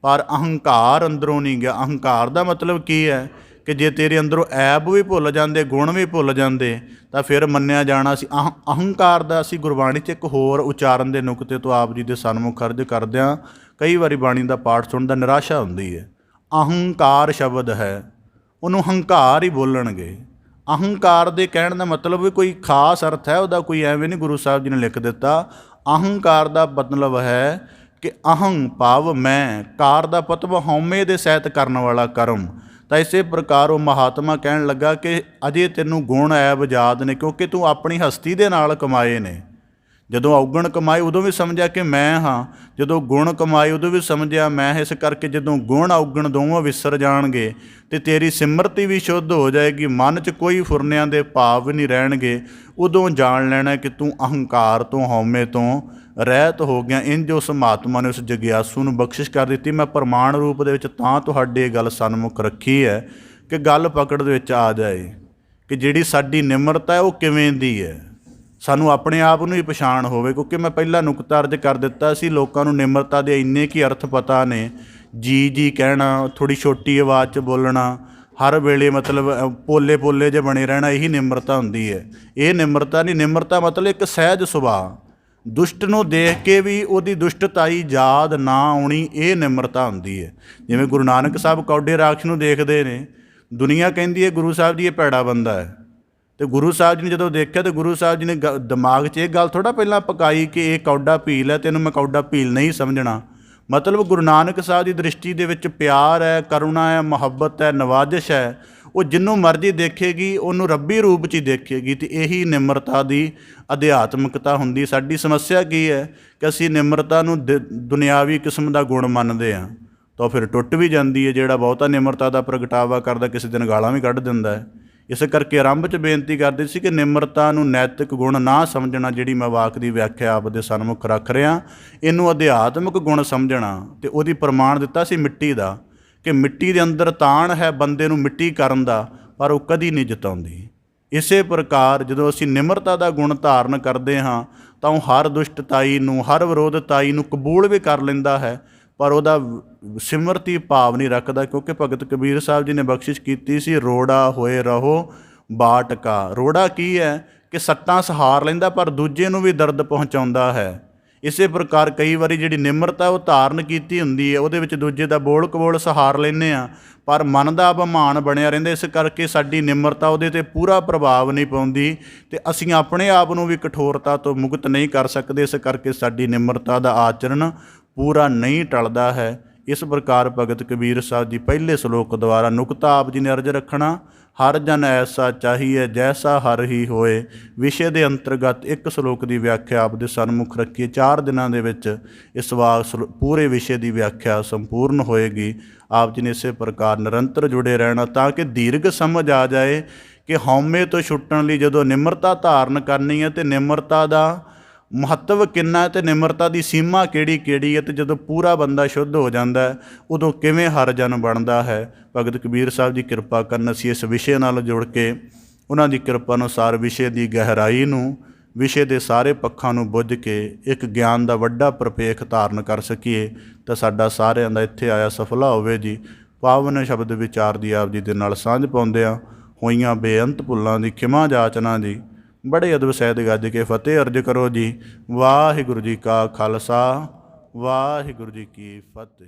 ਪਰ ਅਹੰਕਾਰ ਅੰਦਰੋਂ ਨਹੀਂ ਗਿਆ। ਅਹੰਕਾਰ ਦਾ ਮਤਲਬ ਕੀ ਹੈ ਕਿ ਜੇ ਤੇਰੇ ਅੰਦਰੋਂ ਐਬ ਵੀ ਭੁੱਲ ਜਾਂਦੇ, ਗੁਣ ਵੀ ਭੁੱਲ ਜਾਂਦੇ, ਤਾਂ ਫਿਰ ਮੰਨਿਆ ਜਾਣਾ ਸੀ। ਅਹੰਕਾਰ ਦਾ ਅਸੀਂ ਗੁਰਬਾਣੀ 'ਚ ਇੱਕ ਹੋਰ ਉਚਾਰਨ ਦੇ ਨੁਕਤੇ ਤੋਂ ਆਪ ਜੀ ਦੇ ਸਨਮੁਖ ਅਰਜ਼ ਕਰਦਿਆਂ ਕਈ ਵਾਰੀ ਬਾਣੀ ਦਾ ਪਾਠ ਸੁਣਨ ਦਾ ਨਿਰਾਸ਼ਾ ਹੁੰਦੀ ਹੈ। ਅਹੰਕਾਰ ਸ਼ਬਦ ਹੈ, ਉਹਨੂੰ ਹੰਕਾਰ ਹੀ ਬੋਲਣਗੇ। ਅਹੰਕਾਰ ਦੇ ਕਹਿਣ ਦਾ ਮਤਲਬ ਵੀ ਕੋਈ ਖਾਸ ਅਰਥ ਹੈ ਉਹਦਾ, ਕੋਈ ਐਵੇਂ ਨਹੀਂ ਗੁਰੂ ਸਾਹਿਬ ਜੀ ਨੇ ਲਿਖ ਦਿੱਤਾ। ਅਹੰਕਾਰ ਦਾ ਮਤਲਬ ਹੈ ਕਿ ਅਹੰ ਭਾਵ ਮੈਂ, ਕਾਰ ਦਾ ਪਤਵ ਹਉਮੈ ਦੇ ਸਹਿਤ ਕਰਨ ਵਾਲਾ ਕਰਮ। ਤਾਂ ਇਸੇ ਪ੍ਰਕਾਰ ਉਹ ਮਹਾਤਮਾ ਕਹਿਣ ਲੱਗਾ ਕਿ ਅਜੇ ਤੈਨੂੰ ਗੁਣ ਐਬ ਯਾਦ ਨੇ, ਕਿਉਂਕਿ ਤੂੰ ਆਪਣੀ ਹਸਤੀ ਦੇ ਨਾਲ ਕਮਾਏ ਨੇ। ਜਦੋਂ ਔਗਣ ਕਮਾਏ ਉਦੋਂ ਵੀ ਸਮਝਿਆ ਕਿ ਮੈਂ ਹਾਂ, ਜਦੋਂ ਗੁਣ ਕਮਾਏ ਉਦੋਂ ਵੀ ਸਮਝਿਆ ਮੈਂ। ਇਸ ਕਰਕੇ ਜਦੋਂ ਗੁਣ ਔਗਣ ਦੋਵਾਂ ਵਿਸਰ ਜਾਣਗੇ ਅਤੇ ਤੇਰੀ ਸਿਮਰਤੀ ਵੀ ਸ਼ੁੱਧ ਹੋ ਜਾਏਗੀ, ਮਨ 'ਚ ਕੋਈ ਫੁਰਨਿਆਂ ਦੇ ਭਾਵ ਵੀ ਨਹੀਂ ਰਹਿਣਗੇ, ਉਦੋਂ ਜਾਣ ਲੈਣਾ ਕਿ ਤੂੰ ਅਹੰਕਾਰ ਤੋਂ, ਹਉਮੈ ਤੋਂ ਰਹਿਤ ਹੋ ਗਿਆ। ਇੰਝ ਉਸ ਮਹਾਤਮਾ ਨੇ ਉਸ ਜਗਿਆਸੂ ਨੂੰ ਬਖਸ਼ਿਸ਼ ਕਰ ਦਿੱਤੀ। ਮੈਂ ਪ੍ਰਮਾਣ ਰੂਪ ਦੇ ਵਿੱਚ ਤਾਂ ਤੁਹਾਡੀ ਇਹ ਗੱਲ ਸਨਮੁਖ ਰੱਖੀ ਹੈ ਕਿ ਗੱਲ ਪਕੜ ਦੇ ਵਿੱਚ ਆ ਜਾਏ ਕਿ ਜਿਹੜੀ ਸਾਡੀ ਨਿਮਰਤਾ ਹੈ ਉਹ ਕਿਵੇਂ ਦੀ ਹੈ, ਸਾਨੂੰ ਆਪਣੇ ਆਪ ਨੂੰ ਹੀ ਪਛਾਣ ਹੋਵੇ। ਕਿਉਂਕਿ ਮੈਂ ਪਹਿਲਾਂ ਨੁਕਤਾ ਅਰਜ਼ ਕਰ ਦਿੱਤਾ ਸੀ, ਲੋਕਾਂ ਨੂੰ ਨਿਮਰਤਾ ਦੇ ਇੰਨੇ ਕੀ ਅਰਥ ਪਤਾ ਨੇ। ਜੀ ਕਹਿਣਾ, ਥੋੜ੍ਹੀ ਛੋਟੀ ਆਵਾਜ਼ 'ਚ ਬੋਲਣਾ, ਹਰ ਵੇਲੇ ਮਤਲਬ ਪੋਲੇ ਜਿਹੇ ਬਣੇ ਰਹਿਣਾ, ਇਹੀ ਨਿਮਰਤਾ ਹੁੰਦੀ ਹੈ। ਇਹ ਨਿਮਰਤਾ ਨਹੀਂ। ਨਿਮਰਤਾ ਮਤਲਬ ਇੱਕ ਸਹਿਜ ਸੁਭਾਅ, ਦੁਸ਼ਟ ਨੂੰ ਦੇਖ ਕੇ ਵੀ ਉਹਦੀ ਦੁਸ਼ਟਤਾਈ ਯਾਦ ਨਾ ਆਉਣੀ, ਇਹ ਨਿਮਰਤਾ ਹੁੰਦੀ ਹੈ। ਜਿਵੇਂ ਗੁਰੂ ਨਾਨਕ ਸਾਹਿਬ ਕੌਡੇ ਰਾਖਸ਼ ਨੂੰ ਦੇਖਦੇ ਨੇ, ਦੁਨੀਆ ਕਹਿੰਦੀ ਹੈ ਗੁਰੂ ਸਾਹਿਬ ਜੀ ਇਹ ਭੈੜਾ ਬੰਦਾ ਹੈ, ਅਤੇ ਗੁਰੂ ਸਾਹਿਬ ਜੀ ਨੇ ਜਦੋਂ ਦੇਖਿਆ ਤਾਂ ਗੁਰੂ ਸਾਹਿਬ ਜੀ ਨੇ ਦਿਮਾਗ 'ਚ ਇਹ ਗੱਲ ਥੋੜ੍ਹਾ ਪਹਿਲਾਂ ਪਕਾਈ ਕਿ ਇਹ ਕੌਡਾ ਭੀਲ ਹੈ, ਤੈਨੂੰ ਮੈਂ ਕੌਡਾ ਭੀਲ ਨਹੀਂ ਸਮਝਣਾ। ਮਤਲਬ ਗੁਰੂ ਨਾਨਕ ਸਾਹਿਬ ਦੀ ਦ੍ਰਿਸ਼ਟੀ ਦੇ ਵਿੱਚ ਪਿਆਰ ਹੈ, ਕਰੁਣਾ ਹੈ, ਮੁਹੱਬਤ ਹੈ, ਨਵਾਜ਼ਿਸ਼ ਹੈ। ਉਹ ਜਿਹਨੂੰ ਮਰਜ਼ੀ ਦੇਖੇਗੀ ਉਹਨੂੰ ਰੱਬੀ ਰੂਪ 'ਚ ਹੀ ਦੇਖੇਗੀ। ਅਤੇ ਇਹੀ ਨਿਮਰਤਾ ਦੀ ਅਧਿਆਤਮਿਕਤਾ ਹੁੰਦੀ। ਸਾਡੀ ਸਮੱਸਿਆ ਕੀ ਹੈ ਕਿ ਅਸੀਂ ਨਿਮਰਤਾ ਨੂੰ ਦੁਨਿਆਵੀ ਕਿਸਮ ਦਾ ਗੁਣ ਮੰਨਦੇ ਹਾਂ, ਤਾਂ ਫਿਰ ਟੁੱਟ ਵੀ ਜਾਂਦੀ ਹੈ। ਜਿਹੜਾ ਬਹੁਤਾ ਨਿਮਰਤਾ ਦਾ ਪ੍ਰਗਟਾਵਾ ਕਰਦਾ ਕਿਸੇ ਦਿਨ ਗਾਲਾਂ ਵੀ ਕੱਢ ਦਿੰਦਾ ਹੈ। ਇਸ ਕਰਕੇ ਆਰੰਭ 'ਚ ਬੇਨਤੀ ਕਰਦੇ ਸੀ ਕਿ ਨਿਮਰਤਾ ਨੂੰ ਨੈਤਿਕ ਗੁਣ ਨਾ ਸਮਝਣਾ, ਜਿਹੜੀ ਮੈਂ ਵਾਕ ਦੀ ਵਿਆਖਿਆ ਆਪ ਦੇ ਸਨਮੁਖ ਰੱਖ ਰਿਹਾ, ਇਹਨੂੰ ਅਧਿਆਤਮਿਕ ਗੁਣ ਸਮਝਣਾ। ਅਤੇ ਉਹਦੀ ਪ੍ਰਮਾਣ ਦਿੱਤਾ ਸੀ ਮਿੱਟੀ ਦਾ, ਕਿ ਮਿੱਟੀ ਦੇ ਅੰਦਰ ਤਾਣ ਹੈ ਬੰਦੇ ਨੂੰ ਮਿੱਟੀ ਕਰਨ ਦਾ, ਪਰ ਉਹ ਕਦੀ ਨਹੀਂ ਜਿਤਾਉਂਦੀ। ਇਸੇ ਪ੍ਰਕਾਰ ਜਦੋਂ ਅਸੀਂ ਨਿਮਰਤਾ ਦਾ ਗੁਣ ਧਾਰਨ ਕਰਦੇ ਹਾਂ ਤਾਂ ਉਹ ਹਰ ਦੁਸ਼ਟਤਾਈ ਨੂੰ, ਹਰ ਵਿਰੋਧਤਾਈ ਨੂੰ ਕਬੂਲ ਵੀ ਕਰ ਲੈਂਦਾ ਹੈ, ਪਰ ਉਹਦਾ ਸਿਮਰਤੀ ਭਾਵ ਨਹੀਂ ਰੱਖਦਾ। ਕਿਉਂਕਿ ਭਗਤ ਕਬੀਰ ਸਾਹਿਬ ਜੀ ਨੇ ਬਖਸ਼ਿਸ਼ ਕੀਤੀ ਸੀ, ਰੋੜਾ ਹੋਏ ਰਹੋ ਬਾਟਕਾ। ਰੋੜਾ ਕੀ ਹੈ ਕਿ ਸੱਟਾਂ ਸਹਾਰ ਲੈਂਦਾ ਪਰ ਦੂਜੇ ਨੂੰ ਵੀ ਦਰਦ ਪਹੁੰਚਾਉਂਦਾ ਹੈ। ਇਸੇ ਪ੍ਰਕਾਰ ਕਈ ਵਾਰੀ ਜਿਹੜੀ ਨਿਮਰਤਾ ਉਹ ਧਾਰਨ ਕੀਤੀ ਹੁੰਦੀ ਹੈ, ਉਹਦੇ ਵਿੱਚ ਦੂਜੇ ਦਾ ਬੋਲ ਕਬੋਲ ਸਹਾਰ ਲੈਂਦੇ ਹਾਂ, ਪਰ ਮਨ ਦਾ ਅਭਿਮਾਨ ਬਣਿਆ ਰਹਿੰਦਾ। ਇਸ ਕਰਕੇ ਸਾਡੀ ਨਿਮਰਤਾ ਉਹਦੇ 'ਤੇ ਪੂਰਾ ਪ੍ਰਭਾਵ ਨਹੀਂ ਪਾਉਂਦੀ ਅਤੇ ਅਸੀਂ ਆਪਣੇ ਆਪ ਨੂੰ ਵੀ ਕਠੋਰਤਾ ਤੋਂ ਮੁਕਤ ਨਹੀਂ ਕਰ ਸਕਦੇ। ਇਸ ਕਰਕੇ ਸਾਡੀ ਨਿਮਰਤਾ ਦਾ ਆਚਰਣ ਪੂਰਾ ਨਹੀਂ ਟਲਦਾ ਹੈ। ਇਸ ਪ੍ਰਕਾਰ ਭਗਤ ਕਬੀਰ ਸਾਹਿਬ ਜੀ ਪਹਿਲੇ ਸ਼ਲੋਕ ਦੁਆਰਾ ਨੁਕਤਾ ਆਪ ਜੀ ਨੇ ਅਰਜ਼ ਰੱਖਣਾ, ਹਰ ਜਨ ਐਸਾ ਚਾਹੀਏ ਜੈਸਾ ਹਰ ਹੀ ਹੋਏ। ਵਿਸ਼ੇ ਦੇ ਅੰਤਰਗਤ ਇੱਕ ਸ਼ਲੋਕ ਦੀ ਵਿਆਖਿਆ ਆਪ ਦੇ ਸਨਮੁਖ ਰੱਖੀਏ। 4 ਦਿਨਾਂ ਦੇ ਵਿੱਚ ਇਸ ਪੂਰੇ ਵਿਸ਼ੇ ਦੀ ਵਿਆਖਿਆ ਸੰਪੂਰਨ ਹੋਏਗੀ। ਆਪ ਜੀ ਨੇ ਇਸੇ ਪ੍ਰਕਾਰ ਨਿਰੰਤਰ ਜੁੜੇ ਰਹਿਣਾ ਤਾਂ ਕਿ ਦੀਰਘ ਸਮਝ ਆ ਜਾਏ ਕਿ ਹਉਮੈ ਤੋਂ ਛੁੱਟਣ ਲਈ ਜਦੋਂ ਨਿਮਰਤਾ ਧਾਰਨ ਕਰਨੀ ਹੈ ਅਤੇ ਨਿਮਰਤਾ ਦਾ ਮਹੱਤਵ ਕਿੰਨਾ ਅਤੇ ਨਿਮਰਤਾ ਦੀ ਸੀਮਾ ਕਿਹੜੀ ਹੈ, ਅਤੇ ਜਦੋਂ ਪੂਰਾ ਬੰਦਾ ਸ਼ੁੱਧ ਹੋ ਜਾਂਦਾ ਹੈ ਉਦੋਂ ਕਿਵੇਂ ਹਰਜਨ ਬਣਦਾ ਹੈ। ਭਗਤ ਕਬੀਰ ਸਾਹਿਬ ਜੀ ਕਿਰਪਾ ਕਰਨ ਅਸੀਂ ਇਸ ਵਿਸ਼ੇ ਨਾਲ ਜੁੜ ਕੇ ਉਹਨਾਂ ਦੀ ਕਿਰਪਾ ਅਨੁਸਾਰ ਵਿਸ਼ੇ ਦੀ ਗਹਿਰਾਈ ਨੂੰ, ਵਿਸ਼ੇ ਦੇ ਸਾਰੇ ਪੱਖਾਂ ਨੂੰ ਬੁੱਝ ਕੇ ਇੱਕ ਗਿਆਨ ਦਾ ਵੱਡਾ ਪ੍ਰਪੇਖ ਧਾਰਨ ਕਰ ਸਕੀਏ ਤਾਂ ਸਾਡਾ ਸਾਰਿਆਂ ਦਾ ਇੱਥੇ ਆਇਆ ਸਫਲਾ ਹੋਵੇ ਜੀ। ਪਾਵਨ ਸ਼ਬਦ ਵਿਚਾਰ ਦੀ ਆਪ ਜੀ ਦੇ ਨਾਲ ਸਾਂਝ ਪਾਉਂਦਿਆਂ ਹੋਈਆਂ ਬੇਅੰਤ ਭੁੱਲਾਂ ਦੀ ਖਿਮਾ ਜਾਚਨਾ ਜੀ। ਬੜੇ ਅਦਬ ਸਹਿਤ ਗੱਜ ਕੇ ਫਤਿਹ ਅਰਜ ਕਰੋ ਜੀ। ਵਾਹਿਗੁਰੂ ਜੀ ਕਾ ਖਾਲਸਾ, ਵਾਹਿਗੁਰੂ ਜੀ ਕੀ ਫਤਿਹ।